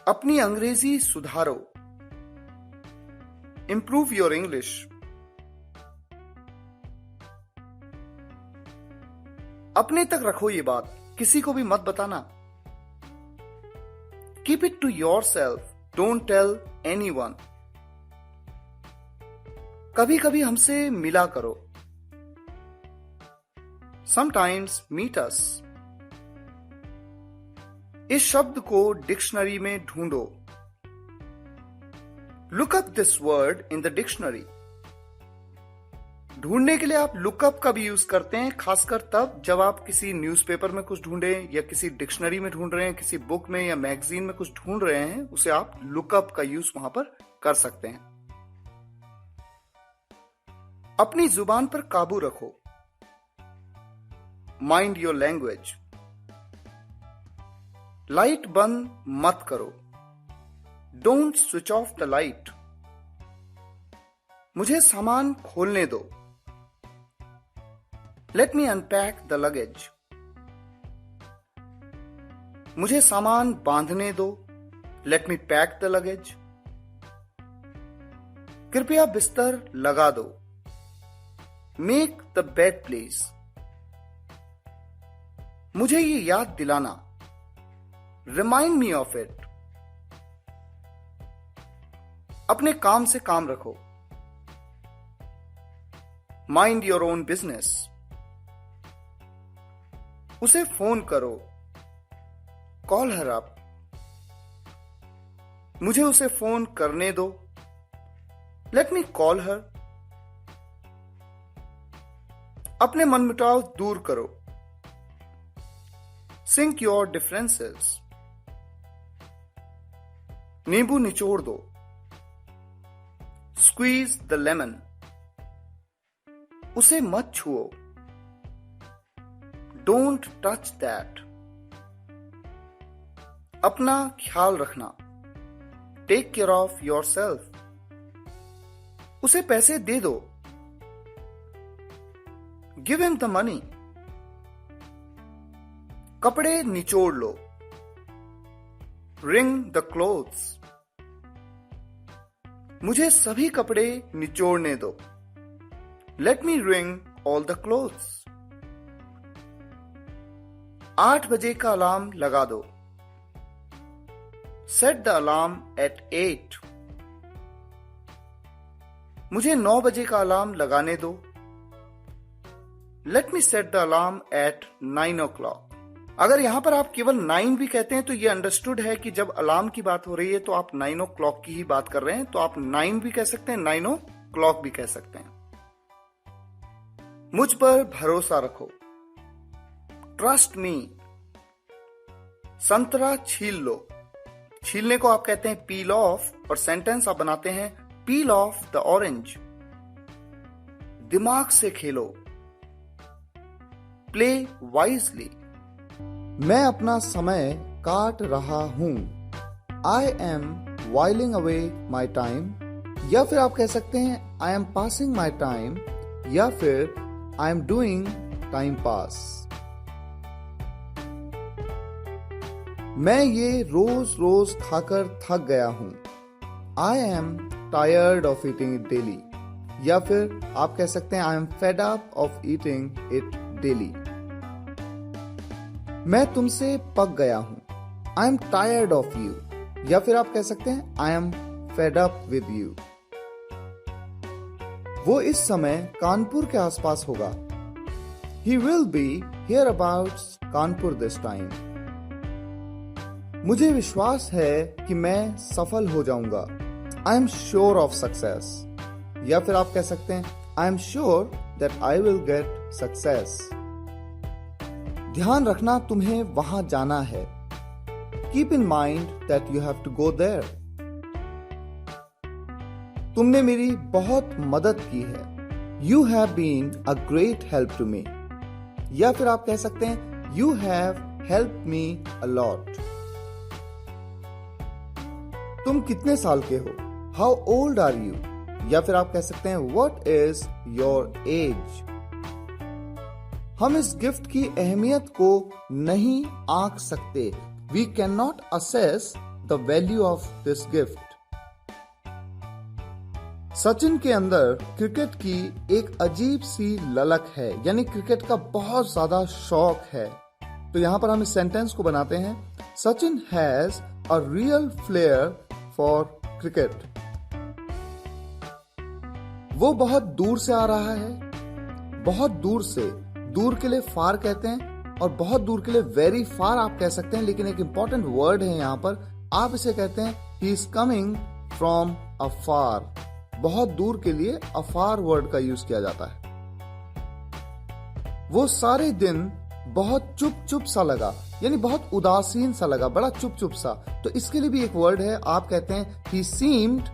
अपनी अंग्रेजी सुधारो, इंप्रूव योर इंग्लिश। अपने तक रखो ये बात, किसी को भी मत बताना। Keep it to yourself, don't tell anyone. कभी कभी हमसे मिला करो, समटाइम्स मीट अस। इस शब्द को डिक्शनरी में ढूंढो, look up this word in the dictionary. ढूंढने के लिए आप लुकअप का भी यूज करते हैं, खासकर तब जब आप किसी न्यूज़पेपर में कुछ ढूंढें या किसी डिक्शनरी में ढूंढ रहे हैं, किसी बुक में या मैगजीन में कुछ ढूंढ रहे हैं, उसे आप लुकअप का यूज वहां पर कर सकते हैं। अपनी जुबान पर काबू रखो, माइंड योर लैंग्वेज। लाइट बंद मत करो, don't switch off the light. मुझे सामान खोलने दो, let me unpack the luggage. मुझे सामान बांधने दो, let me pack the luggage. कृपया बिस्तर लगा दो, मेक द बेड प्लीज। मुझे ये याद दिलाना, रिमाइंड मी ऑफ इट। अपने काम से काम रखो, माइंड योर ओन बिजनेस। उसे फोन करो, कॉल हर अप। मुझे उसे फोन करने दो, लेट मी कॉल हर। अपने मनमुटाव दूर करो, सिंक योर डिफरेंसेस। नींबू निचोड़ दो, स्क्वीज द लेमन। उसे मत छुओ, डोंट टच दैट। अपना ख्याल रखना, take care of yourself. उसे पैसे दे दो, गिव हिम द मनी। कपड़े निचोड़ लो, रिंग द क्लोथ्स। मुझे सभी कपड़े निचोड़ने दो, let me ring all the clothes. 8 बजे का अलार्म लगा दो, सेट द अलार्म एट 8। मुझे 9 बजे का अलार्म लगाने दो, let me set the alarm eight 9 o'clock। अगर यहां पर आप केवल 9 भी कहते हैं तो यह अंडरस्टूड है कि जब अलार्म की बात हो रही है तो आप 9 o'clock की ही बात कर रहे हैं, तो आप 9 भी कह सकते हैं, 9 o'clock भी कह सकते हैं। मुझ पर भरोसा रखो, ट्रस्ट मी। संतरा छील लो, छीलने को आप कहते हैं पील ऑफ, और सेंटेंस आप बनाते हैं पील ऑफ द ऑरेंज। दिमाग से खेलो, प्ले वाइजली। मैं अपना समय काट रहा हूं, I M oiling away my time. या फिर आप कह सकते हैं I M passing my time, या फिर I am doing time pass. मैं ये रोज रोज खाकर थक गया हूं, I am tired of eating it daily. या फिर आप कह सकते हैं I am fed up of eating it daily. मैं तुमसे पक गया हूं, I am tired of you. या फिर आप कह सकते हैं I am fed up with you. वो इस समय कानपुर के आसपास होगा, he will be here about Kanpur this time. मुझे विश्वास है कि मैं सफल हो जाऊंगा, I am sure of success, या फिर आप कह सकते हैं I am sure that I will get success. ध्यान रखना तुम्हें वहां जाना है। Keep in mind that you have to go there. तुमने मेरी बहुत मदद की है। You have been a great help to me, या फिर आप कह सकते हैं you have help me a lot. तुम कितने साल के हो? हाउ ओल्ड आर यू, या फिर आप कह सकते हैं व्हाट इज योर एज। हम इस गिफ्ट की अहमियत को नहीं आंक सकते। We can not assess the value of this gift. Sachin के अंदर क्रिकेट की एक अजीब सी ललक है, यानी क्रिकेट का बहुत ज्यादा शौक है। तो यहां पर हम इस सेंटेंस को बनाते हैं, Sachin has a real flare for cricket. वो बहुत दूर से आ रहा है। बहुत दूर से, दूर के लिए फार कहते हैं, और बहुत दूर के लिए वेरी फार आप कह सकते हैं, लेकिन एक इंपॉर्टेंट वर्ड है यहां पर, आप इसे कहते हैं ही इज कमिंग फ्रॉम अफार। बहुत दूर के लिए अफार वर्ड का यूज किया जाता है। वो सारे दिन बहुत चुप चुप सा लगा, यानी बहुत उदासीन सा लगा, बड़ा चुप चुप सा। तो इसके लिए भी एक वर्ड है, आप कहते हैं he seemed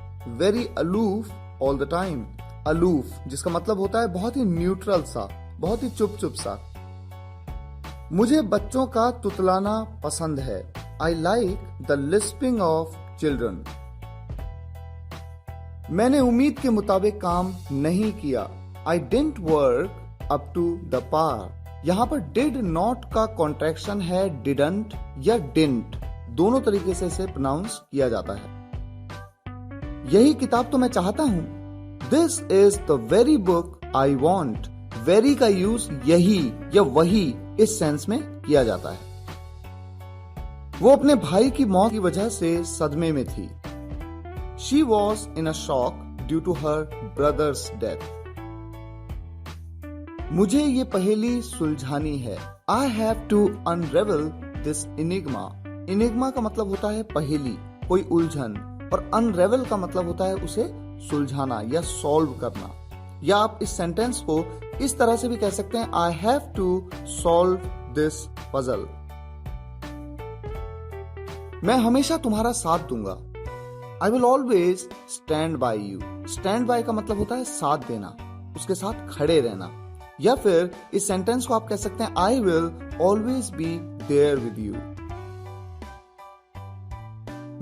very aloof all the time। Aloof जिसका मतलब होता है बहुत ही न्यूट्रल सा, बहुत ही चुप चुप सा। मुझे बच्चों का तुतलाना पसंद है। I like the lisping of children। मैंने उम्मीद के मुताबिक काम नहीं किया। I didn't work up to the par। यहां पर डिड नॉट का कॉन्ट्रैक्शन है डिडंट या डिंट, दोनों तरीके से इसे प्रोनाउंस किया जाता है। यही किताब तो मैं चाहता हूं। This is the very book I want. Very का यूज यही या वही इस सेंस में किया जाता है। वो अपने भाई की मौत की वजह से सदमे में थी। She was in a shock due to her brother's death. मुझे ये पहेली सुलझानी है। I have to unravel this enigma. Enigma का मतलब होता है पहेली, कोई उलझन, और अनरेवल का मतलब होता है उसे सुलझाना या सॉल्व करना। या आप इस सेंटेंस को इस तरह से भी कह सकते हैं, I have to solve this puzzle. मैं हमेशा तुम्हारा साथ दूंगा। I will always stand by you. Stand by का मतलब होता है साथ देना, उसके साथ खड़े रहना। या फिर इस सेंटेंस को आप कह सकते हैं, I will always be there with you.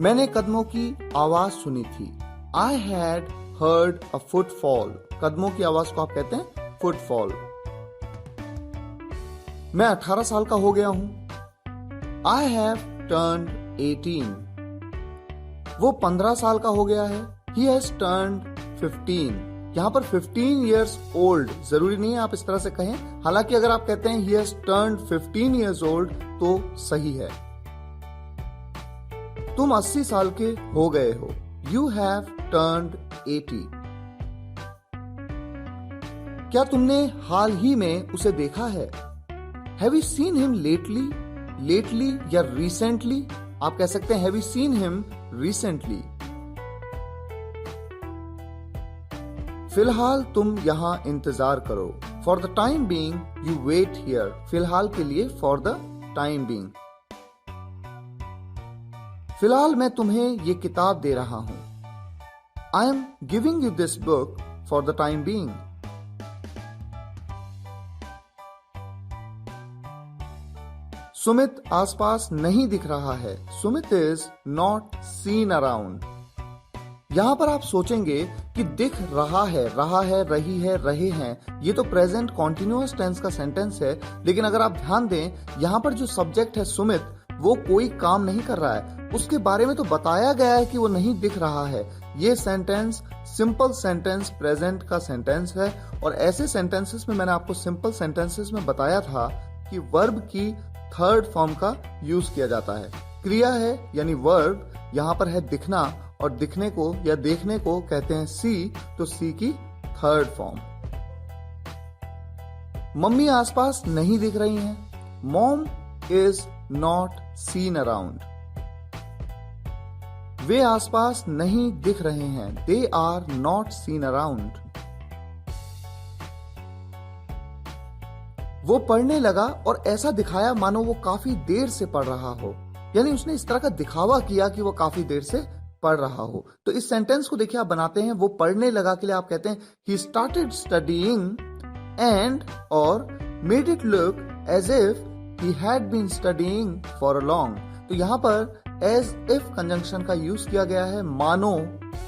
मैंने कदमों की आवाज सुनी थी। I had heard a footfall. कदमों की आवाज को आप कहते हैं फुटफॉल। मैं 18 साल का हो गया हूं। I have turned 18। वो 15 साल का हो गया है। He has turned 15। यहां पर 15 years old जरूरी नहीं है आप इस तरह से कहें, हालांकि अगर आप कहते हैं he has turned 15 years old तो सही है। तुम 80 साल के हो गए हो। You have turned 80। क्या तुमने हाल ही में उसे देखा है? Have you seen him lately? Lately या recently आप कह सकते हैं have you seen him recently। फिलहाल तुम यहाँ इंतजार करो। For the time being you wait here. फिलहाल के लिए फॉर द टाइम बीइंग। फिलहाल मैं तुम्हें ये किताब दे रहा हूं। I am giving you this book for the time being. Sumit आसपास नहीं दिख रहा है। Sumit is not seen around. यहां पर आप सोचेंगे कि दिख रहा है, रही है, रहे हैं, ये तो प्रेजेंट कॉन्टिन्यूअस टेंस का सेंटेंस है। लेकिन अगर आप ध्यान दें, यहां पर जो सब्जेक्ट है सुमित, वो कोई काम नहीं कर रहा है। उसके बारे में तो बताया गया है कि वो नहीं दिख रहा है। ये सेंटेंस सिंपल सेंटेंस प्रेजेंट का सेंटेंस है। और ऐसे सेंटेंसेस में मैंने आपको सिंपल सेंटेंसेस में बताया था कि वर्ब की थर्ड फॉर्म का यूज किया जाता है। क्रिया है यानी वर्ब, यहां पर है दिखना, और दिखने को या देखने को कहते हैं सी, तो सी की थर्ड फॉर्म। मम्मी आसपास नहीं दिख रही हैं। Mom is not seen around. वे आसपास नहीं दिख रहे हैं, they are not seen around. वो पढ़ने लगा और ऐसा दिखाया मानो वो काफी देर से पढ़ रहा हो, यानी उसने इस तरह का दिखावा किया कि वो काफी देर से पढ़ रहा हो। तो इस सेंटेंस को देखिए आप बनाते हैं, वो पढ़ने लगा के लिए आप कहते हैं ही स्टार्टेड स्टडीइंग एंड और made it look as if he had been studying for a long. तो यहां पर एज इफ कंजंक्शन का यूज किया गया है मानो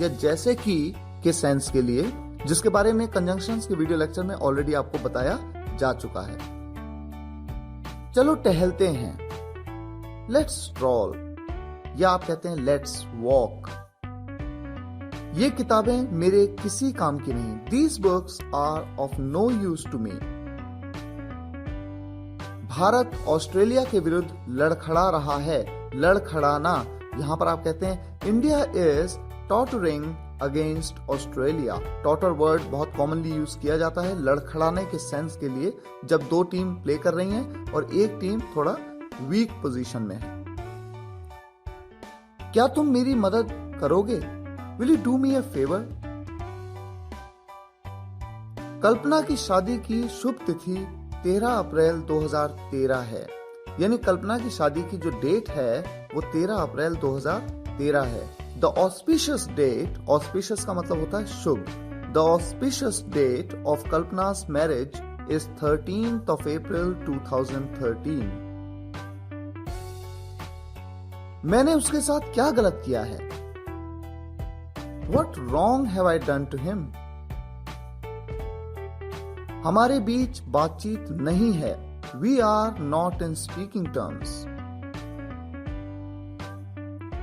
या जैसे कि के सेंस के लिए, जिसके बारे में कंजंक्शंस के वीडियो लेक्चर में ऑलरेडी आपको बताया जा चुका है। चलो टहलते हैं, लेट्स स्ट्रॉल, या आप कहते हैं लेट्स वॉक। ये किताबें मेरे किसी काम की नहीं, these books are of no use to me. Bharat Australia के विरुद्ध लड़खड़ा रहा है, लड़खड़ाना, यहां पर आप कहते हैं India is tottering against Australia. Totter word बहुत कॉमनली यूज किया जाता है लड़खड़ाने के सेंस के लिए, जब दो टीम प्ले कर रही हैं और एक टीम थोड़ा वीक पोजीशन में है। क्या तुम मेरी मदद करोगे? Will you do me a favour? कल्पना की शादी की शुभ तिथि 13 अप्रैल 2013 है, यानी कल्पना की शादी की जो डेट है वो 13 अप्रैल 2013 है। द ऑस्पिशियस डेट, ऑस्पिशियस का मतलब होता है शुभ, the auspicious date of Kalpana's marriage is 13th of April 2013। मैंने उसके साथ क्या गलत किया है? What wrong have I done to him? हमारे बीच बातचीत नहीं है, we are not in speaking terms।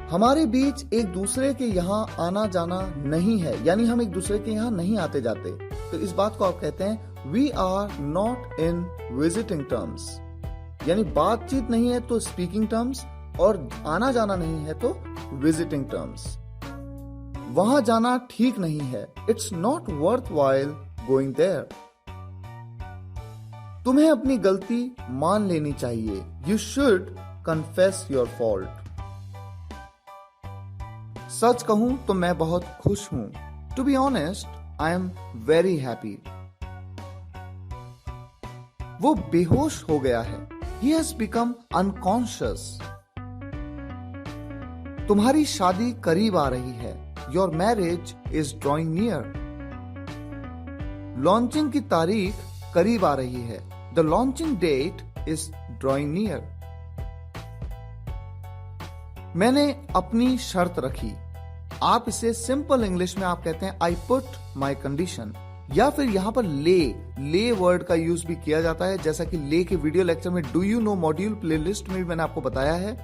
हमारे बीच एक दूसरे के यहां आना जाना नहीं है, यानी हम एक दूसरे के यहां नहीं आते जाते। तो इस बात को आप कहते हैं we are not in visiting terms, यानी बातचीत नहीं है तो speaking terms और आना जाना नहीं है तो visiting terms। वहां जाना ठीक नहीं है, it's not worthwhile going there। तुम्हें अपनी गलती मान लेनी चाहिए, you should confess your fault। सच कहूं तो मैं बहुत खुश हूं, to be honest, I am very happy। वो बेहोश हो गया है, he has become unconscious। तुम्हारी शादी करीब आ रही है, your marriage is drawing near। Launching की तारीख करीब आ रही है, the launching date is drawing near। मैंने अपनी शर्त रखी, आप इसे सिंपल इंग्लिश में आप कहते हैं आई पुट माई कंडीशन। या फिर यहां पर ले वर्ड का यूज भी किया जाता है, जैसा कि ले के वीडियो लेक्चर में do you no module playlist में भी मैंने आपको बताया है।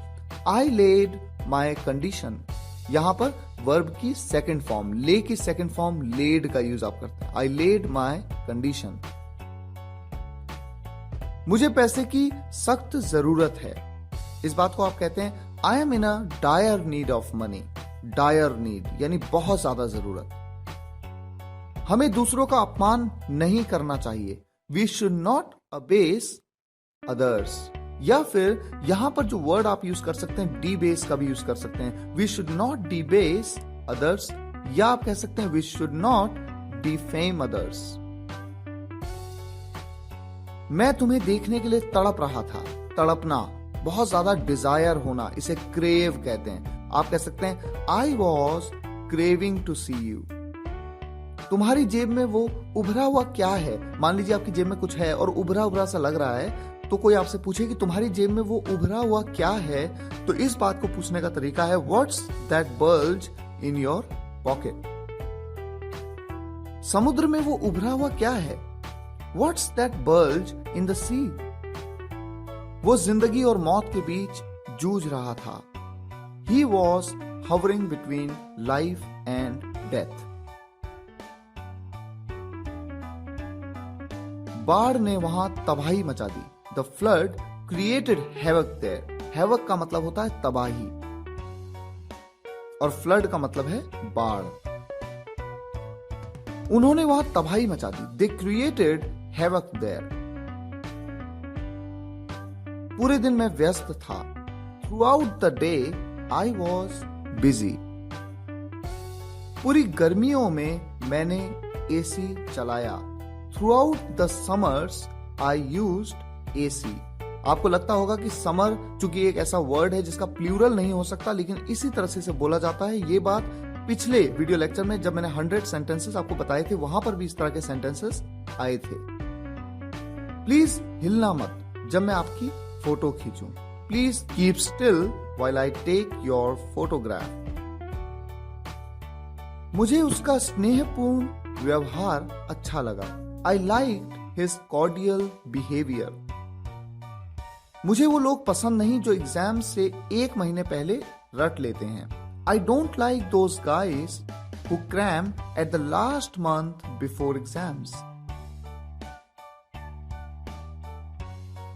आई लेड माई कंडीशन, यहां पर वर्ब की सेकंड फॉर्म, ले की सेकंड फॉर्म लेड का यूज आप करते हैं, आई लेड माई कंडीशन। मुझे पैसे की सख्त जरूरत है, इस बात को आप कहते हैं I am in a dire need of money. Dire need यानी बहुत ज्यादा जरूरत। हमें दूसरों का अपमान नहीं करना चाहिए, we should not abase others. या फिर यहां पर जो वर्ड आप यूज कर सकते हैं डीबेस का भी यूज कर सकते हैं, we should not debase others, या आप कह सकते हैं we should not defame others. मैं तुम्हें देखने के लिए तड़प रहा था, तड़पना बहुत ज्यादा डिजायर होना, इसे क्रेव कहते हैं। आप कह सकते हैं I was craving to see you. तुम्हारी जेब में वो उभरा हुआ क्या है? मान लीजिए आपकी जेब में कुछ है और उभरा उभरा सा लग रहा है, तो कोई आपसे पूछे कि तुम्हारी जेब में वो उभरा हुआ क्या है, तो इस बात को पूछने का तरीका है what's that bulge in your pocket. समुद्र में वो उभरा हुआ क्या है? What's that bulge in the sea. वो जिंदगी और मौत के बीच जूझ रहा था, he was hovering between life and death। बाढ़ ने वहां तबाही मचा दी, the flood created havoc there। havoc का मतलब होता है तबाही और flood का मतलब है बाढ़। उन्होंने वहां तबाही मचा दी, they created havoc there। पूरे दिन मैं व्यस्त था, throughout the day I was busy। पूरी गर्मियों में मैंने एसी चलाया। Through out the summers I used AC. आपको लगता होगा कि समर चूंकि एक ऐसा वर्ड है जिसका प्लूरल नहीं हो सकता, लेकिन इसी तरह से इसे बोला जाता है। ये बात पिछले वीडियो लेक्चर में जब मैंने 100 सेंटेंसेस आपको बताए थे, वहां पर भी इस तरह के सेंटेंसेस आए थे। प्लीज हिलना मत जब मैं आपकी फोटो खींचूं। Please keep still while I take your photograph. मुझे उसका स्नेहपूर्ण व्यवहार अच्छा लगा। I liked his cordial behaviour. मुझे वो लोग पसंद नहीं जो एग्जाम से 1 महीने पहले रट लेते हैं। I don't like those guys who cram at the last month before exams.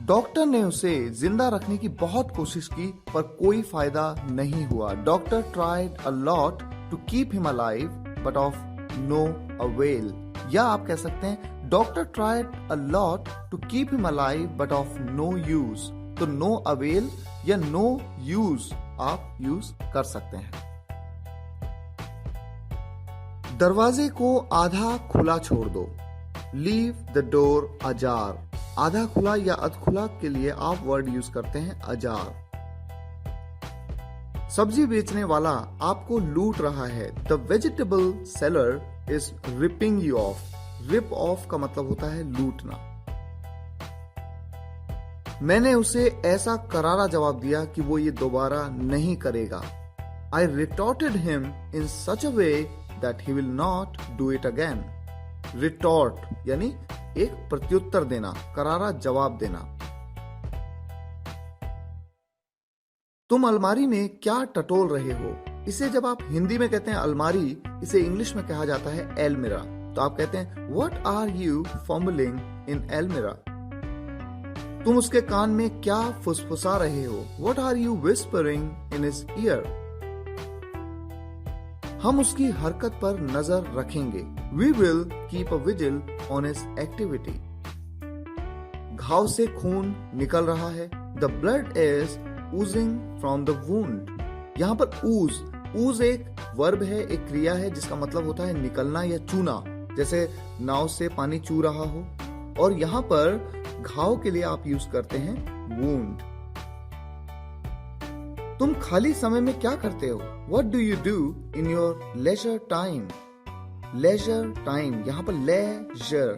Doctor ने उसे जिंदा रखने की बहुत कोशिश की पर कोई फायदा नहीं हुआ। Doctor tried a lot to keep him alive but of no avail. या आप कह सकते हैं doctor tried a lot to keep him alive but of no use. तो no avail या no use आप यूज कर सकते हैं। दरवाजे को आधा खुला छोड़ दो। लीव द डोर अजार। आधा खुला या अध खुला के लिए आप वर्ड यूज करते हैं अजार। सब्जी बेचने वाला आपको लूट रहा है। The vegetable seller is ripping you of. Rip off का मतलब होता है लूटना। मैंने उसे ऐसा करारा जवाब दिया कि वो ये दोबारा नहीं करेगा। I retorted him in such a way that he will not do it again. Retort यानी एक प्रत्युत्तर देना, करारा जवाब देना। तुम अलमारी में क्या टटोल रहे हो? इसे जब आप हिंदी में कहते हैं अलमारी, इसे इंग्लिश में कहा जाता है एलमिरा। तो आप कहते हैं What are you fumbling in Elmira? तुम उसके कान में क्या फुसफुसा रहे हो? What are you whispering in his ear? हम उसकी हरकत पर नजर रखेंगे। We will keep a vigil on his activity. घाव से खून निकल रहा है। The blood is oozing from the wound. यहाँ पर ooze एक वर्ब है, एक क्रिया है जिसका मतलब होता है निकलना या चूना, जैसे नाव से पानी चू रहा हो। और यहाँ पर घाव के लिए आप यूज करते हैं wound. तुम खाली समय में क्या करते हो? What do you do in your leisure time? Leisure time यहाँ पर leisure,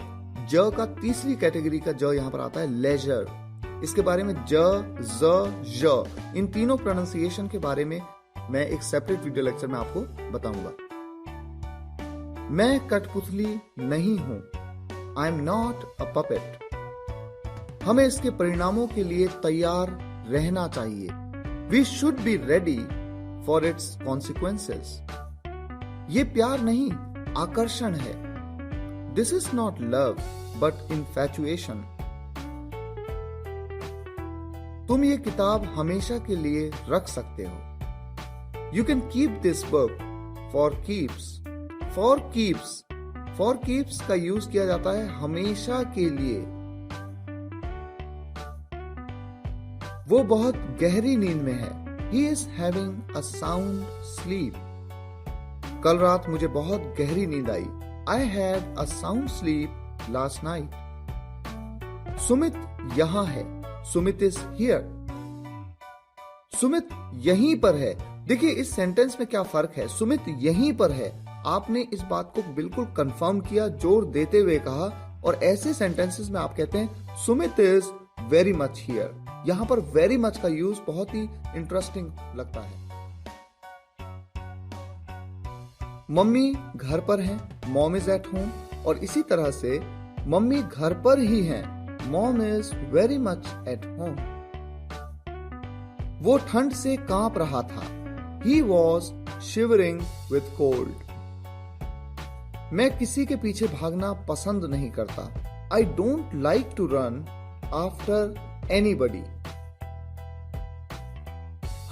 ज का तीसरी कैटेगरी का ज यहाँ पर आता है leisure. इसके बारे में ज, ज, इन तीनों प्रोनाउंसिएशन के बारे में मैं एक सेपरेट वीडियो लेक्चर में आपको बताऊंगा। मैं कठपुतली नहीं हूं। I am not a puppet. हमें इसके परिणामों के लिए तैयार रहना चाहिए। We should be ready for its consequences. ये प्यार नहीं, आकर्षण है। This is not love, but infatuation. तुम ये किताब हमेशा के लिए रख सकते हो। You can keep this book for keeps. For keeps. For keeps का यूज किया जाता है हमेशा के लिए। वो बहुत गहरी नींद में है। He is having a sound sleep. कल रात मुझे बहुत गहरी नींद आई। I had a sound sleep last night. Sumit यहाँ है। Sumit is here. सुमित यहीं पर है। देखिए इस सेंटेंस में क्या फर्क है। सुमित यहीं पर है, आपने इस बात को बिल्कुल कंफर्म किया, जोर देते हुए कहा। और ऐसे सेंटेंसेस में आप कहते हैं Sumit is very much here. यहां पर वेरी मच का यूज बहुत ही इंटरेस्टिंग लगता है। मम्मी घर पर हैं, मॉम इज एट होम। और इसी तरह से मम्मी घर पर ही हैं, mom is very much at home. वो ठंड से कांप रहा था। He was shivering with cold. मैं किसी के पीछे भागना पसंद नहीं करता। I don't like to run after anybody.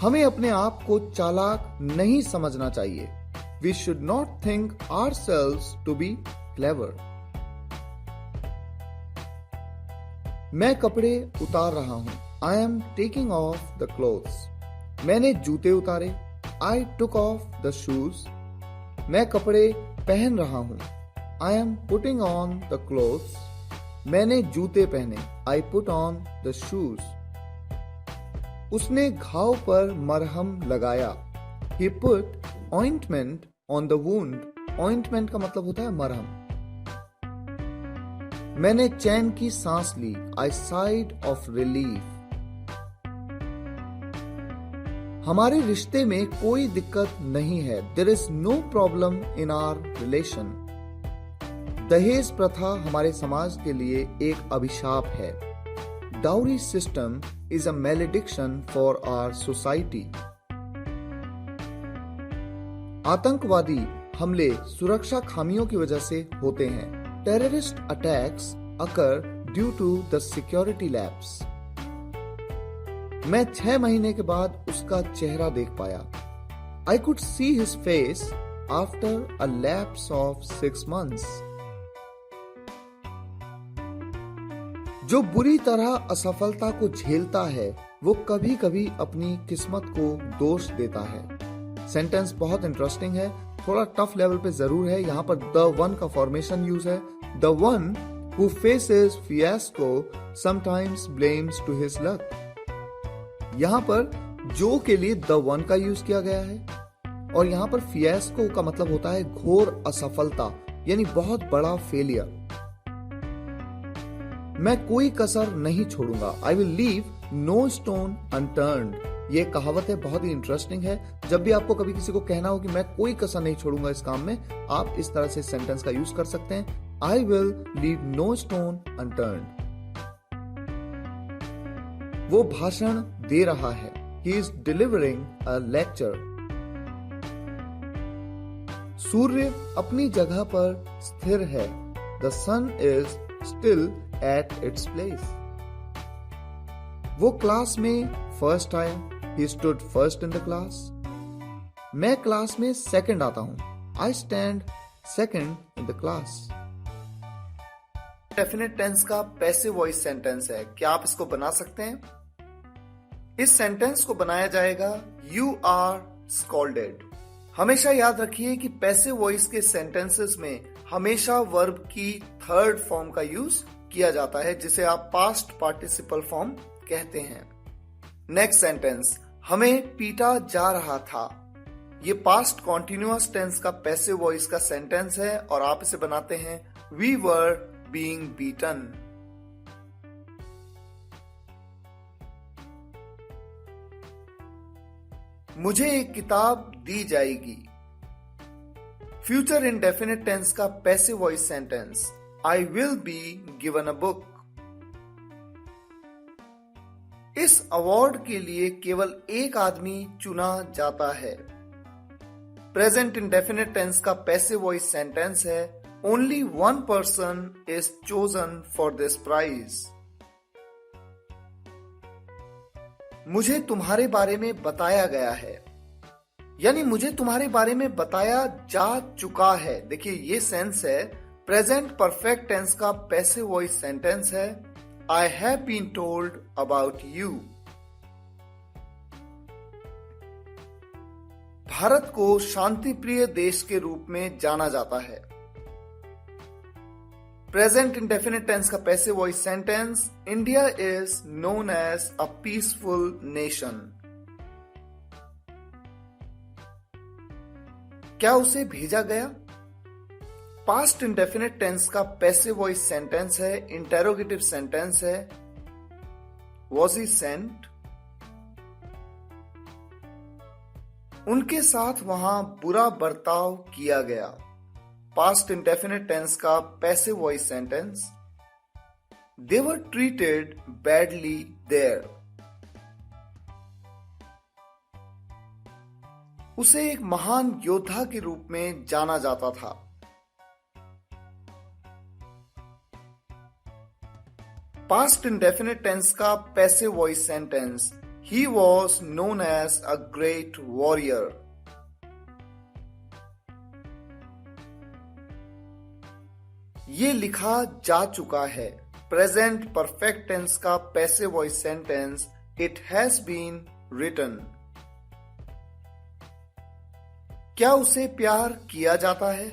हमें अपने आप को चालाक नहीं समझना चाहिए। We should not think ourselves to be clever. मैं कपड़े उतार रहा हूं। I am taking off the clothes. मैंने जूते उतारे। I took off the shoes. मैं कपड़े पहन रहा हूं। I am putting on the clothes. मैंने जूते पहने। I put on the shoes. उसने घाव पर मरहम लगाया। He put ointment on the wound. Ointment का मतलब होता है मरहम। मैंने चैन की सांस ली। I sighed of relief. हमारे रिश्ते में कोई दिक्कत नहीं है। There is no problem in our relation. दहेज प्रथा हमारे समाज के लिए एक अभिशाप है। Dowry system is a malediction for our society. आतंकवादी हमले सुरक्षा खामियों की वजह से होते हैं। Terrorist attacks occur due to the security lapse. मैं 6 महीने के बाद उसका चेहरा देख पाया। I could see his face after a lapse of 6 months. जो बुरी तरह असफलता को झेलता है वो कभी कभी अपनी किस्मत को दोष देता है। सेंटेंस बहुत इंटरेस्टिंग है, थोड़ा टफ लेवल पे जरूर है। यहाँ पर द वन का फॉर्मेशन यूज है। The one who faces fiasco sometimes blames to his luck. यहाँ पर जो के लिए द वन का यूज किया गया है और यहाँ पर फियास्को का मतलब होता है घोर असफलता, यानी बहुत बड़ा फेलियर। मैं कोई कसर नहीं छोड़ूंगा। I will leave no stone unturned. ये कहावत है, बहुत ही इंटरेस्टिंग है। जब भी आपको कभी किसी को कहना हो कि मैं कोई कसर नहीं छोड़ूंगा इस काम में, आप इस तरह से सेंटेंस का यूज कर सकते हैं। I will leave no stone unturned. वो भाषण दे रहा है। He is delivering a lecture. सूर्य अपनी जगह पर स्थिर है। The sun is still at its place. वो क्लास में फर्स्ट आया। He stood first in the class. मैं क्लास में सेकंड आता हूं। I stand second in the class. Definite tense का पैसिव वॉइस सेंटेंस है। क्या आप इसको बना सकते हैं? इस सेंटेंस को बनाया जाएगा You are scolded. हमेशा याद रखिए कि पैसिव वॉइस के सेंटेंसेस में हमेशा वर्ब की थर्ड फॉर्म का यूज किया जाता है, जिसे आप पास्ट पार्टिसिपल फॉर्म कहते हैं। नेक्स्ट सेंटेंस, हमें पीटा जा रहा था। ये पास्ट कॉन्टिन्यूअस टेंस का पैसिव वॉइस का सेंटेंस है और आप इसे बनाते हैं वी वर बीइंग बीटन। मुझे एक किताब दी जाएगी। फ्यूचर इंडेफिनिट टेंस का passive voice sentence, I will be given a book. इस अवार्ड के लिए केवल एक आदमी चुना जाता है। प्रेजेंट इंडेफिनिट टेंस का पैसिव वॉइस सेंटेंस है Only one person is chosen for this prize. मुझे तुम्हारे बारे में बताया गया है, यानी मुझे तुम्हारे बारे में बताया जा चुका है। देखिए ये सेंस है। प्रेजेंट परफेक्ट टेंस का पैसिव वॉइस सेंटेंस है I have been told about you. Bharat को शांति प्रिय देश के रूप में जाना जाता है। प्रेजेंट इंडेफिनिट टेंस का passive voice sentence, India is known as a peaceful nation. क्या उसे भेजा गया? पास्ट इंडेफिनिट टेंस का पैसिव वॉइस सेंटेंस है, इंटेरोगेटिव सेंटेंस है, वॉज ही सेंट? उनके साथ वहां बुरा बर्ताव किया गया। पास्ट इंडेफिनिट टेंस का passive voice sentence, they were treated badly there. उसे एक महान योद्धा के रूप में जाना जाता था। पास्ट इंडेफिनिट टेंस का passive voice sentence, he was known as a great warrior. ये लिखा जा चुका है। प्रेजेंट परफेक्ट टेंस का passive voice sentence, it has been written. क्या उसे प्यार किया जाता है?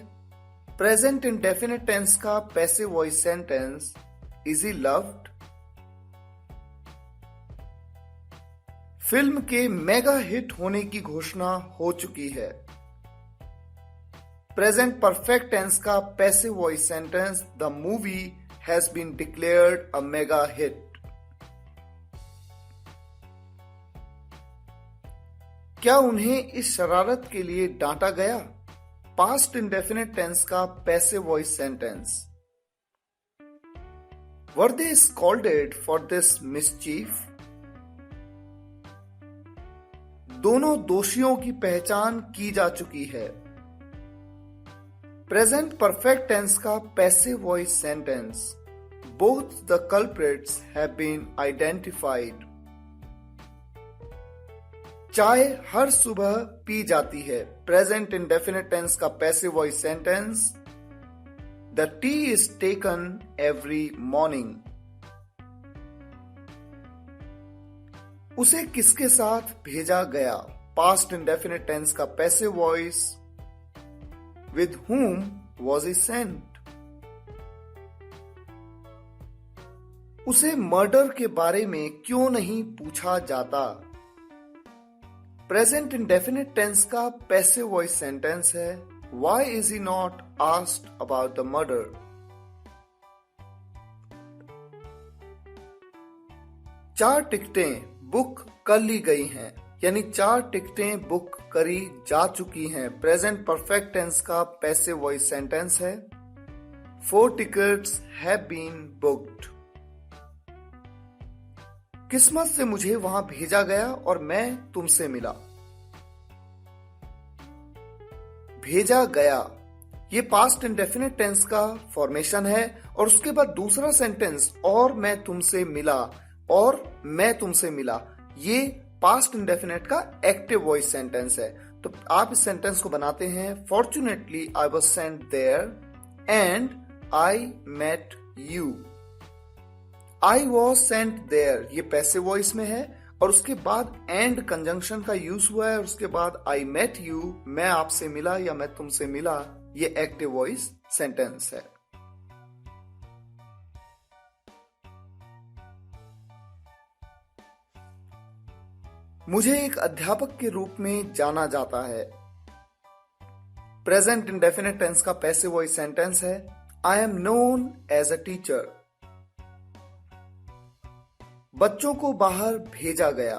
प्रेजेंट इंडेफिनिट टेंस का passive voice sentence, is he loved? Film के मेगा हिट होने की घोषणा हो चुकी है। प्रेजेंट परफेक्ट टेंस का passive voice sentence, the movie has been declared a mega hit. क्या उन्हें इस शरारत के लिए डांटा गया? पास्ट इंडेफिनिट टेंस का passive voice sentence, were they scolded for this mischief? दोनों दोषियों की पहचान की जा चुकी है। प्रेजेंट परफेक्ट टेंस का passive voice sentence, both the culprits have been identified. चाय हर सुबह पी जाती है। प्रेजेंट इंडेफिनिट टेंस का passive voice sentence, the tea is taken every morning. उसे किसके साथ भेजा गया? पास्ट इंडेफिनिट टेंस का passive voice, with whom was he sent? उसे मर्डर के बारे में क्यों नहीं पूछा जाता? प्रेजेंट इंडेफिनिट टेंस का पैसिव वॉइस सेंटेंस है, why is he not asked about the murder? चार टिकटें बुक कर ली गई हैं, यानी 4 टिकटें बुक करी जा चुकी हैं। प्रेजेंट परफेक्ट टेंस का पैसिव वॉइस सेंटेंस है, 4 tickets have been booked। किस्मत से मुझे वहां भेजा गया और मैं तुमसे मिला। भेजा गया, ये पास्ट इंडेफिनिट टेंस का फॉर्मेशन है और उसके बाद दूसरा सेंटेंस, और मैं तुमसे मिला, और मैं तुमसे मिला, ये पास्ट इंडेफिनिट का एक्टिव वॉइस सेंटेंस है। तो आप इस सेंटेंस को बनाते हैं, fortunately I was sent there and I met you. I was sent there, ये पैसिव वॉइस में है, और उसके बाद एंड कंजंक्शन का यूज हुआ है, और उसके बाद आई मेट यू, मैं आपसे मिला या मैं तुमसे मिला, ये एक्टिव वॉइस सेंटेंस है। मुझे एक अध्यापक के रूप में जाना जाता है। प्रेजेंट इंडेफिनिट टेंस का पैसिव वॉइस सेंटेंस है, I am known as a teacher. बच्चों को बाहर भेजा गया।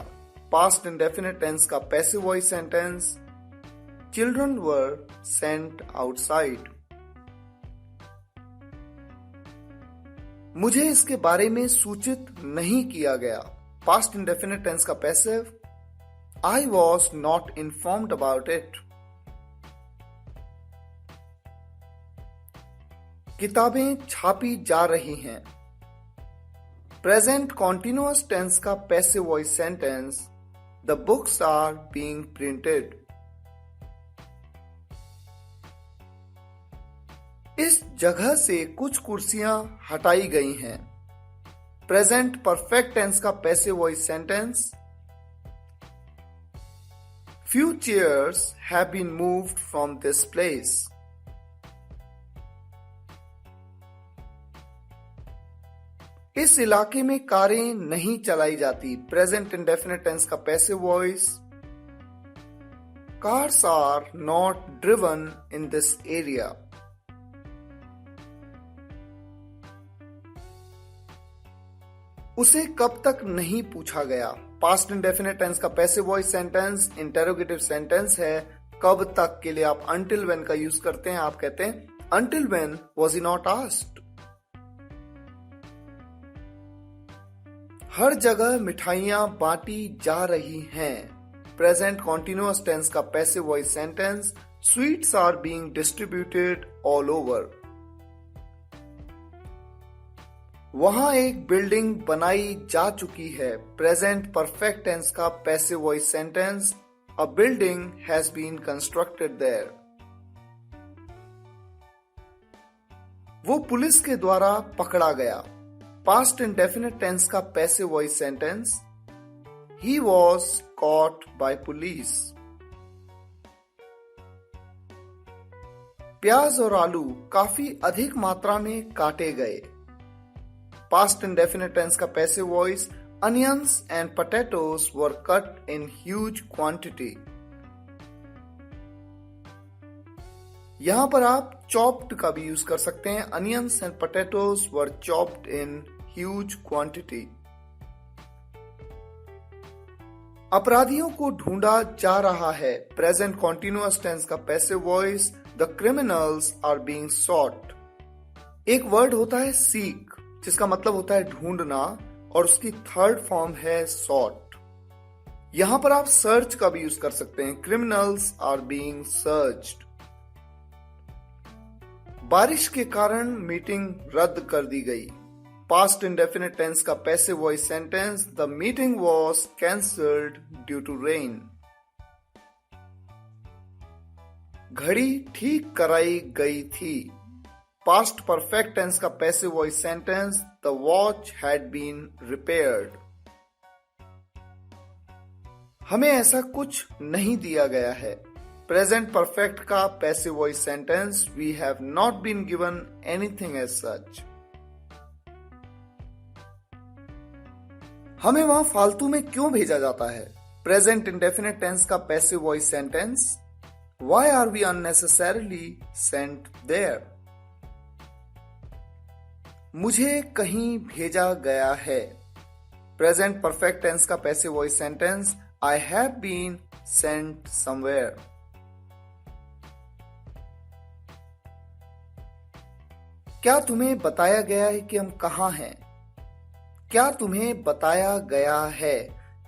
पास्ट इंडेफिनिट टेंस का passive voice sentence, children were sent outside. मुझे इसके बारे में सूचित नहीं किया गया। पास्ट इंडेफिनिट टेंस का passive, I was not informed about it। किताबें छापी जा रही हैं। प्रेजेंट कॉन्टिन्यूअस टेंस का passive voice sentence, the books are being printed. इस जगह से कुछ कुर्सियां हटाई गई हैं। प्रेजेंट परफेक्ट टेंस का passive voice sentence, few chairs have been moved from this place। इस इलाके में कारें नहीं चलाई जाती। प्रेजेंट इंडेफिनिट टेंस का passive voice, cars are not driven in this area। उसे कब तक नहीं पूछा गया। पास्ट इंडेफिनिट टेंस का passive voice sentence interrogative sentence है। कब तक के लिए आप until when का यूज करते हैं। आप कहते हैं until when was he not asked। हर जगह मिठाइयां बांटी जा रही हैं। प्रेजेंट कॉन्टिन्यूअस टेंस का passive voice sentence, sweets are being distributed all over. वहां एक बिल्डिंग बनाई जा चुकी है। प्रेजेंट परफेक्ट टेंस का passive voice sentence, a building has been constructed there. वो पुलिस के द्वारा पकड़ा गया। पास्ट इंडेफिनिट टेंस का passive voice sentence, he was caught by police. प्याज और आलू काफी अधिक मात्रा में काटे गए। पास्ट इंडेफिनिट टेंस का passive voice, onions and potatoes were cut in huge quantity। यहां पर आप chopped का भी यूज कर सकते हैं। Onions and potatoes were chopped in huge quantity। अपराधियों को ढूंढा जा रहा है, प्रेजेंट कॉन्टिन्यूअस टेंस का passive voice, the criminals are being sought. एक वर्ड होता है सीक, जिसका मतलब होता है ढूंढना, और उसकी थर्ड फॉर्म है सॉट। यहां पर आप सर्च का भी यूज कर सकते हैं, क्रिमिनल्स आर बीइंग सर्च्ड। बारिश के कारण मीटिंग रद्द कर दी गई। पास्ट इंडेफिनिट टेंस का passive voice sentence, the meeting was cancelled due to rain. घड़ी ठीक कराई गई थी। पास्ट परफेक्ट टेंस का passive voice sentence, the watch had been repaired. हमें ऐसा कुछ नहीं दिया गया है। प्रेजेंट परफेक्ट का passive voice sentence, we have not been given anything as such. हमें वहां फालतू में क्यों भेजा जाता है? प्रेजेंट इंडेफिनिट टेंस का passive voice sentence, why are we unnecessarily sent there. मुझे कहीं भेजा गया है। प्रेजेंट परफेक्ट टेंस का passive voice sentence, I have been sent somewhere. क्या तुम्हें बताया गया है कि हम कहां हैं? क्या तुम्हें बताया गया है,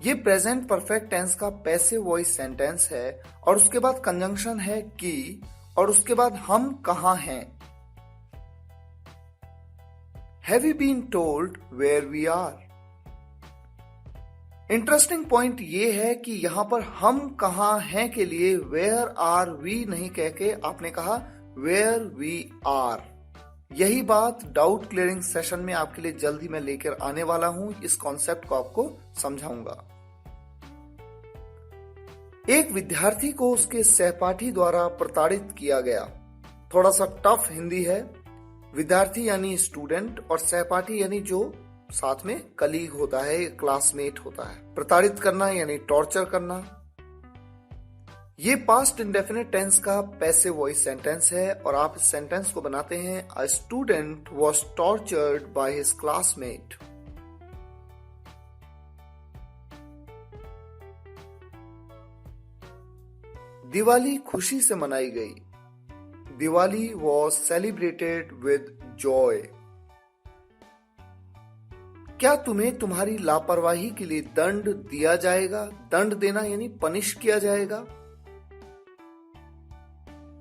ये प्रेजेंट परफेक्ट टेंस का पैसिव वॉइस सेंटेंस है, और उसके बाद कंजंक्शन है कि, और उसके बाद हम कहां हैं। Have you been told where we are? Interesting point ये है कि यहां पर हम कहां हैं के लिए where are we नहीं कह के आपने कहा where we are। यही बात डाउट क्लियरिंग सेशन में आपके लिए जल्द ही मैं लेकर आने वाला हूं। इस कॉन्सेप्ट को आपको समझाऊंगा। एक विद्यार्थी को उसके सहपाठी द्वारा प्रताड़ित किया गया। थोड़ा सा टफ हिंदी है। विद्यार्थी यानी स्टूडेंट और सहपाठी यानी जो साथ में कलीग होता है, क्लासमेट होता है। प्रताड़ित करना यानी टॉर्चर करना। ये पास्ट इंडेफिनिट टेंस का पैसिव वॉइस सेंटेंस है और आप इस सेंटेंस को बनाते हैं, a student was tortured by his classmate. Diwali खुशी से मनाई गई। Diwali was celebrated with Joy. क्या तुम्हें तुम्हारी लापरवाही के लिए दंड दिया जाएगा? दंड देना यानी पनिश किया जाएगा।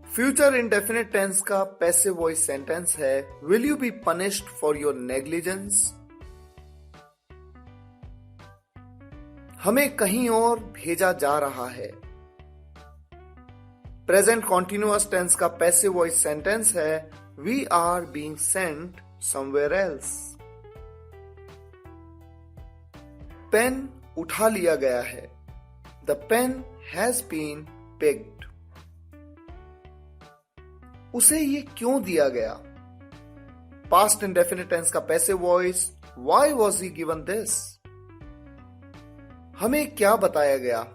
फ्यूचर इंडेफिनिट टेंस का पैसिव वॉइस सेंटेंस है, will you be punished for your negligence. हमें कहीं और भेजा जा रहा है। प्रेजेंट कॉन्टिन्यूअस टेंस का पैसिव वॉइस सेंटेंस है, we are being sent somewhere else. Pen उठा लिया गया है। The pen has been picked. उसे ये क्यों दिया गया? पास्ट इंडेफिनिट टेंस का passive voice, why was he given this. हमें क्या बताया गया?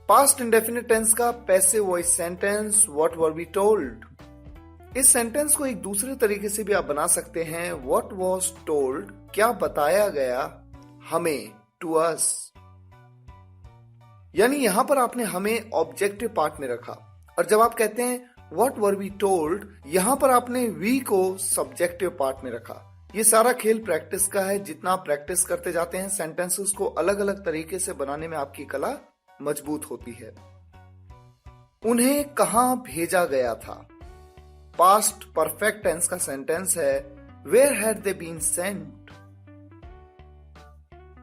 पास्ट इंडेफिनिट टेंस का passive voice sentence, what were we told. इस सेंटेंस को एक दूसरे तरीके से भी आप बना सकते हैं, व्हाट वॉज टोल्ड, क्या बताया गया हमें, टू अस। यानी यहां पर आपने हमें ऑब्जेक्टिव पार्ट में रखा, और जब आप कहते हैं व्हाट वर वी टोल्ड, यहां पर आपने वी को सब्जेक्टिव पार्ट में रखा। ये सारा खेल प्रैक्टिस का है। जितना आप प्रैक्टिस करते जाते हैं, सेंटेंसेस को अलग अलग तरीके से बनाने में आपकी कला मजबूत होती है। उन्हें कहां भेजा गया था? पास्ट परफेक्ट टेंस का सेंटेंस है, where had they been sent.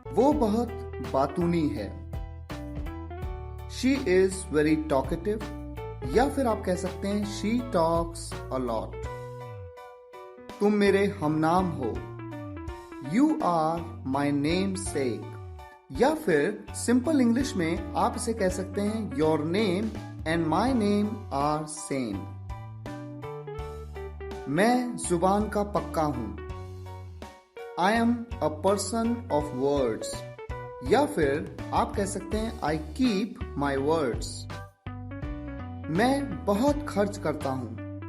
वो बहुत बातूनी है। शी इज वेरी टॉकेटिव, या फिर आप कह सकते हैं शी टॉक्स अ लॉट। तुम मेरे हमनाम हो। You are my namesake, या फिर सिंपल इंग्लिश में आप इसे कह सकते हैं your name and my name are same. मैं जुबान का पक्का हूं। I am a person of words, या फिर आप कह सकते हैं आई कीप माई वर्ड्स। मैं बहुत खर्च करता हूं।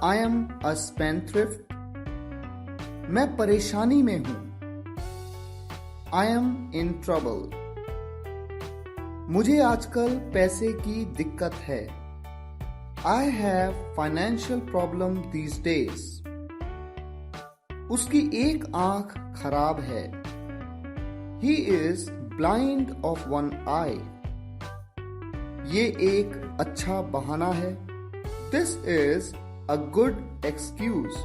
I am a spendthrift. मैं परेशानी में हूं। I am in trouble. मुझे आजकल पैसे की दिक्कत है। I have financial problem these days. उसकी एक आंख खराब है। He is blind of one eye. ये एक अच्छा बहाना है। This is a good excuse.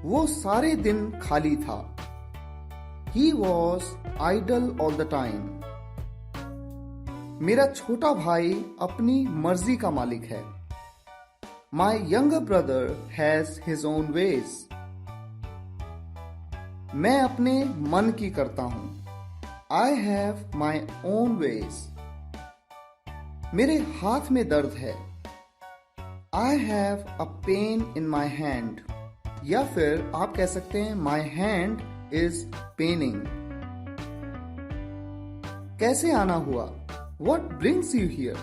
वो सारे दिन खाली था। He was idle all the time. मेरा छोटा भाई अपनी मर्जी का मालिक है। My younger brother has his own ways. मैं अपने मन की करता हूं। I have my own ways. मेरे हाथ में दर्द है। I have a pain in my hand. या फिर आप कह सकते हैं My hand is paining. कैसे आना हुआ? What brings you here?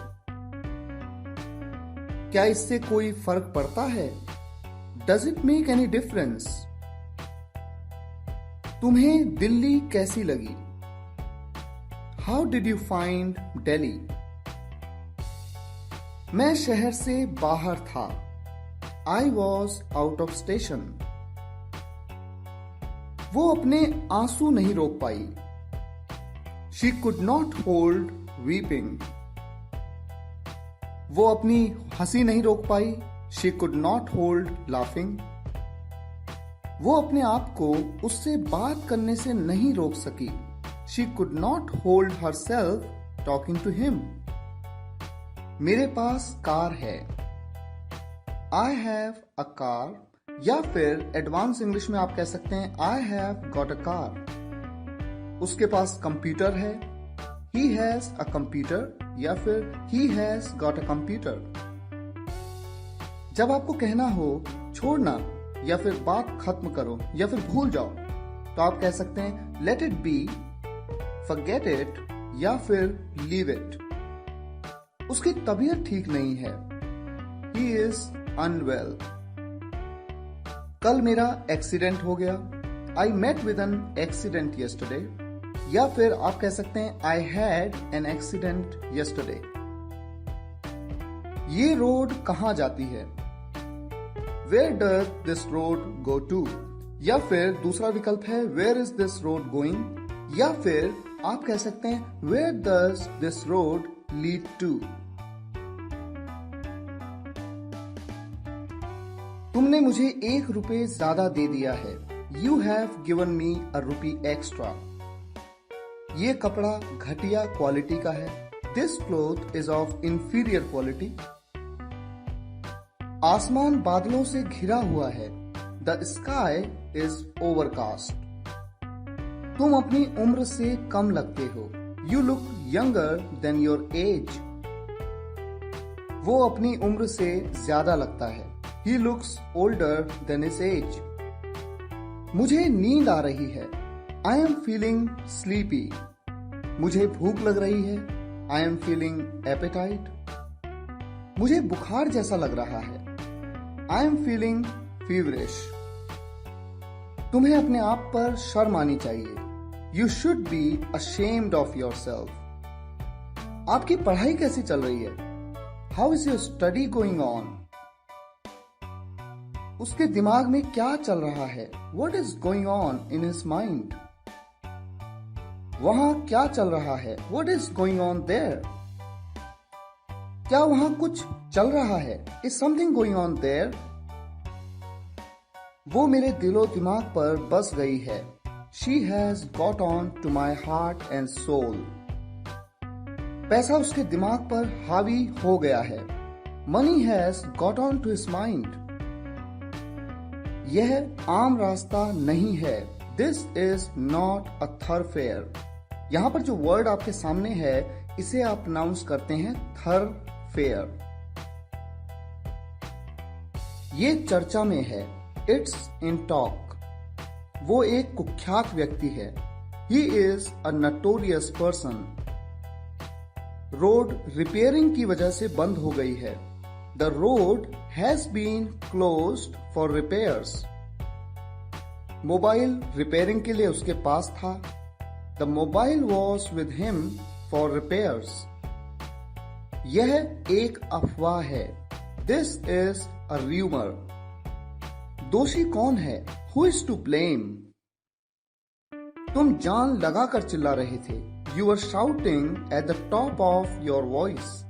क्या इससे कोई फर्क पड़ता है? Does it make any difference? तुम्हें दिल्ली कैसी लगी? How did you find Delhi? मैं शहर से बाहर था। I was out of station. वो अपने आंसू नहीं रोक पाई। She could not hold weeping. वो अपनी हंसी नहीं रोक पाई। She could not hold laughing. वो अपने आप को उससे बात करने से नहीं रोक सकी। She could not hold herself talking to him. मेरे पास कार है। I have a car. या फिर एडवांस इंग्लिश में आप कह सकते हैं I have got a car. उसके पास कंप्यूटर है। He has a computer. या फिर He has got a computer. जब आपको कहना हो छोड़ना या फिर बात खत्म करो या फिर भूल जाओ तो आप कह सकते हैं let it be, forget it या फिर leave it. उसकी तबीयत ठीक नहीं है। He is unwell. कल मेरा एक्सीडेंट हो गया। I met with an accident yesterday. या फिर आप कह सकते हैं I had an accident yesterday. ये रोड कहां जाती है? Where does this road go to? या फिर दूसरा विकल्प है Where is this road going? या फिर आप कह सकते हैं Where does this road lead to? तुमने मुझे ₹1 ज्यादा दे दिया है। You have given me a rupee extra. ये कपड़ा घटिया क्वालिटी का है। This cloth is of inferior quality. आसमान बादलों से घिरा हुआ है। The sky is overcast. तुम अपनी उम्र से कम लगते हो। You look younger than your age. वो अपनी उम्र से ज्यादा लगता है। He looks older than his age. मुझे नींद आ रही है। I am feeling sleepy. मुझे भूख लग रही है। I am feeling appetite. मुझे बुखार जैसा लग रहा है। I am feeling feverish. तुम्हें अपने आप पर शर्म आनी चाहिए। You should be ashamed of yourself. आपकी पढ़ाई कैसी चल रही है? How is your study going on? उसके दिमाग में क्या चल रहा है? What is going on in his mind? वहां क्या चल रहा है? What is going on there? क्या वहां कुछ चल रहा है? Is something going on there? वो मेरे दिलो दिमाग पर बस गई है। She has got on to my heart and soul. पैसा उसके दिमाग पर हावी हो गया है। Money has got on to his mind. यह आम रास्ता नहीं है। This is not a thoroughfare. यहां पर जो वर्ड आपके सामने है इसे आप प्रोनाउंस करते हैं thoroughfare. ये चर्चा में है। It's in talk. वो एक कुख्यात व्यक्ति है। He is a notorious person. Road repairing की वजह से बंद हो गई है। The road has been closed for repairs. Mobile repairing के लिए उसके पास था। The mobile was with him for repairs. यह एक अफवाह है। This is a rumour. दोषी कौन है? Who is to blame? तुम जान लगाकर चिल्ला रहे थे। You were shouting at the top of your voice.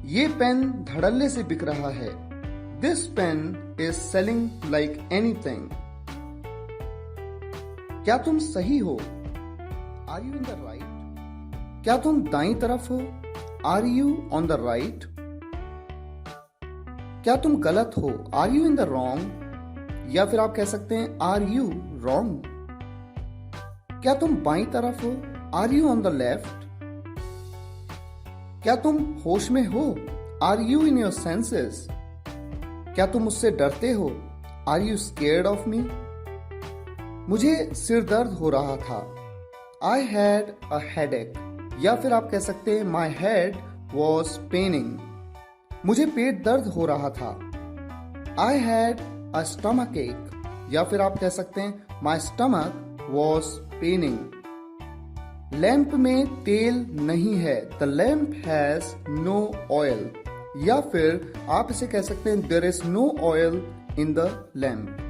ये पेन धड़ल्ले से बिक रहा है। This pen is selling like anything. क्या तुम सही हो? Are you in the right? क्या तुम दाईं तरफ हो? Are you on the right? क्या तुम गलत हो? Are you in the wrong? या फिर आप कह सकते हैं आर यू रॉन्ग? क्या तुम बाईं तरफ हो? Are you on the left? क्या तुम होश में हो? Are you in your senses? क्या तुम मुझसे डरते हो? Are you scared of me? मुझे सिर दर्द हो रहा था। I had a headache. या फिर आप कह सकते हैं माई हेड वॉज पेनिंग। मुझे पेट दर्द हो रहा था। आई हैड अ स्टमक एक। या फिर आप कह सकते हैं my stomach was paining. Lamp में तेल नहीं है। The lamp has no oil. या फिर आप इसे कह सकते हैं there is no oil in the lamp.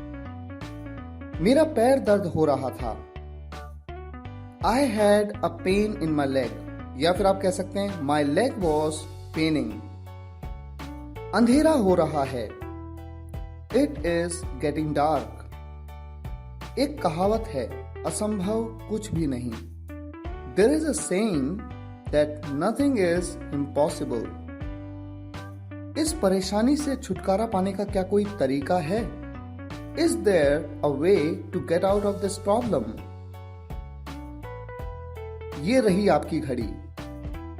मेरा पैर दर्द हो रहा था। I had a pain in my leg. या फिर आप कह सकते हैं माई लेग वॉज पेनिंग। अंधेरा हो रहा है। It is getting dark. एक कहावत है, असंभव कुछ भी नहीं। There is a saying that nothing is impossible. इस परेशानी से छुटकारा पाने का क्या कोई तरीका है? Is there a way to get out of this problem? ये रही आपकी घड़ी।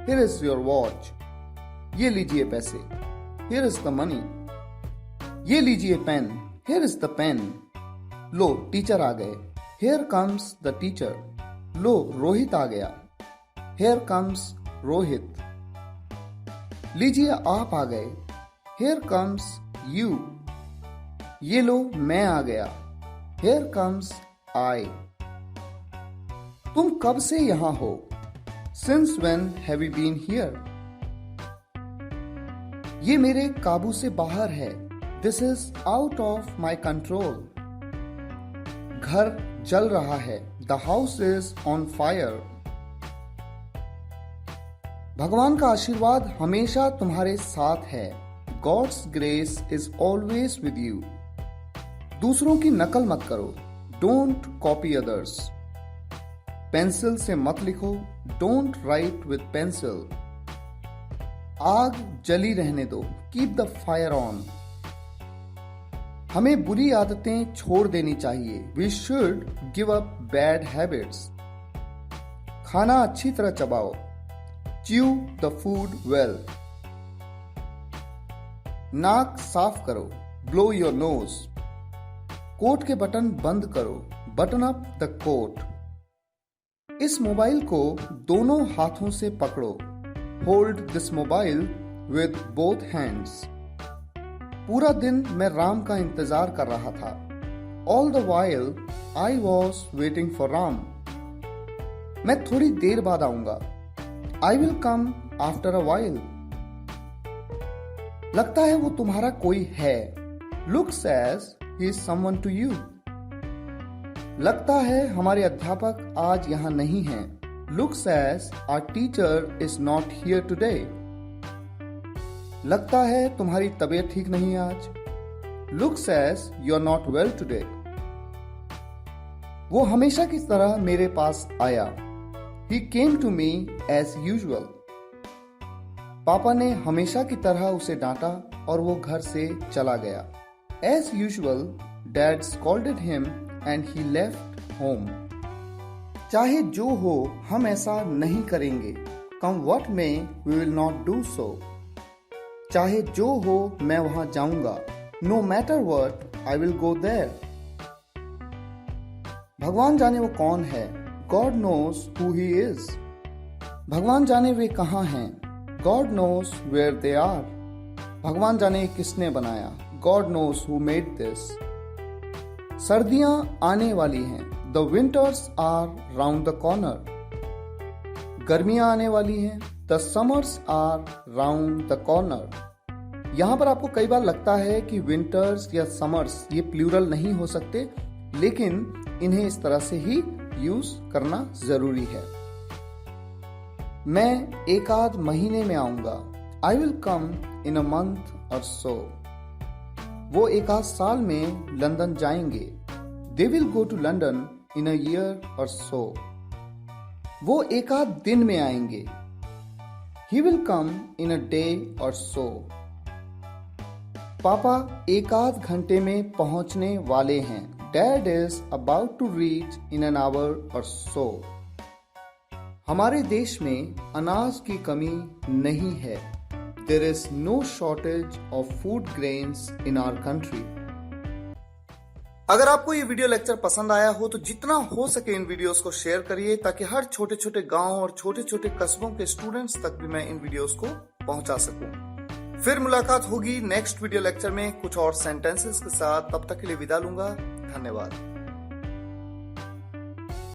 Here is your watch. ये लीजिए पैसे। Here is the money. ये लीजिए pen. Here is the pen. लो टीचर आ गए। Here comes the teacher. लो रोहित आ गया। Here comes Rohit. लीजिए आप आ गए। Here comes you. ये लो मैं आ गया। Here comes I. तुम कब से यहां हो? Since when have you been here? ये मेरे काबू से बाहर है। This is out of my control. घर जल रहा है। The house is on fire. भगवान का आशीर्वाद हमेशा तुम्हारे साथ है। God's grace is always with you. दूसरों की नकल मत करो। Don't copy others. पेंसिल से मत लिखो। Don't write with pencil. आग जली रहने दो। Keep the fire on. हमें बुरी आदतें छोड़ देनी चाहिए। We should give up bad habits. खाना अच्छी तरह चबाओ। Chew the food well. नाक साफ करो। Blow your nose. कोट के बटन बंद करो। Button up the coat. इस मोबाइल को दोनों हाथों से पकड़ो। Hold this mobile with both hands. पूरा दिन मैं राम का इंतजार कर रहा था। All the while I was waiting for Ram. मैं थोड़ी देर बाद आऊंगा। I will come after a while. लगता है वो तुम्हारा कोई है। Looks as he is someone to you. लगता है हमारे अध्यापक आज यहाँ नहीं हैं। Looks as our teacher is not here today. लगता है तुम्हारी तबीयत ठीक नहीं आज। Looks as you are not well today. वो हमेशा की तरह मेरे पास आया। He came to me as usual. पापा ने हमेशा की तरह उसे डांटा और वो घर से चला गया। As usual dad scolded him and he left home. चाहे जो हो हम ऐसा नहीं करेंगे। Come what may we will not do so. चाहे जो हो मैं वहां जाऊंगा। No matter what I will go there. भगवान जाने वो कौन है। God knows who he is. भगवान जाने वे कहाँ हैं। God knows where they are. भगवान जाने किसने बनाया। God knows who made this. सर्दियां आने वाली हैं। The winters are round the corner. गर्मियां आने वाली हैं। The summers are round the corner. यहां पर आपको कई बार लगता है कि विंटर्स या समर्स ये प्लूरल नहीं हो सकते, लेकिन इन्हें इस तरह से ही यूज करना जरूरी है। मैं एक आध महीने में आऊंगा। I will come in a month और सो। वो एक आध साल में लंदन जाएंगे। They will go to London in a year or so. वो एक आध दिन में आएंगे। He will come in a day और सो। पापा एक आध घंटे में पहुंचने वाले हैं। Dad is about to reach in an hour or so. हमारे देश में अनाज की कमी नहीं है। There is no shortage of food grains in our country. अगर आपको ये वीडियो लेक्चर पसंद आया हो तो जितना हो सके इन वीडियोस को शेयर करिए, ताकि हर छोटे छोटे गांव और छोटे छोटे कस्बों के स्टूडेंट्स तक भी मैं इन वीडियोस को पहुंचा सकूं। फिर मुलाकात होगी नेक्स्ट वीडियो लेक्चर में कुछ और सेंटेंसेस के साथ। तब तक के लिए विदा लूंगा। धन्यवाद।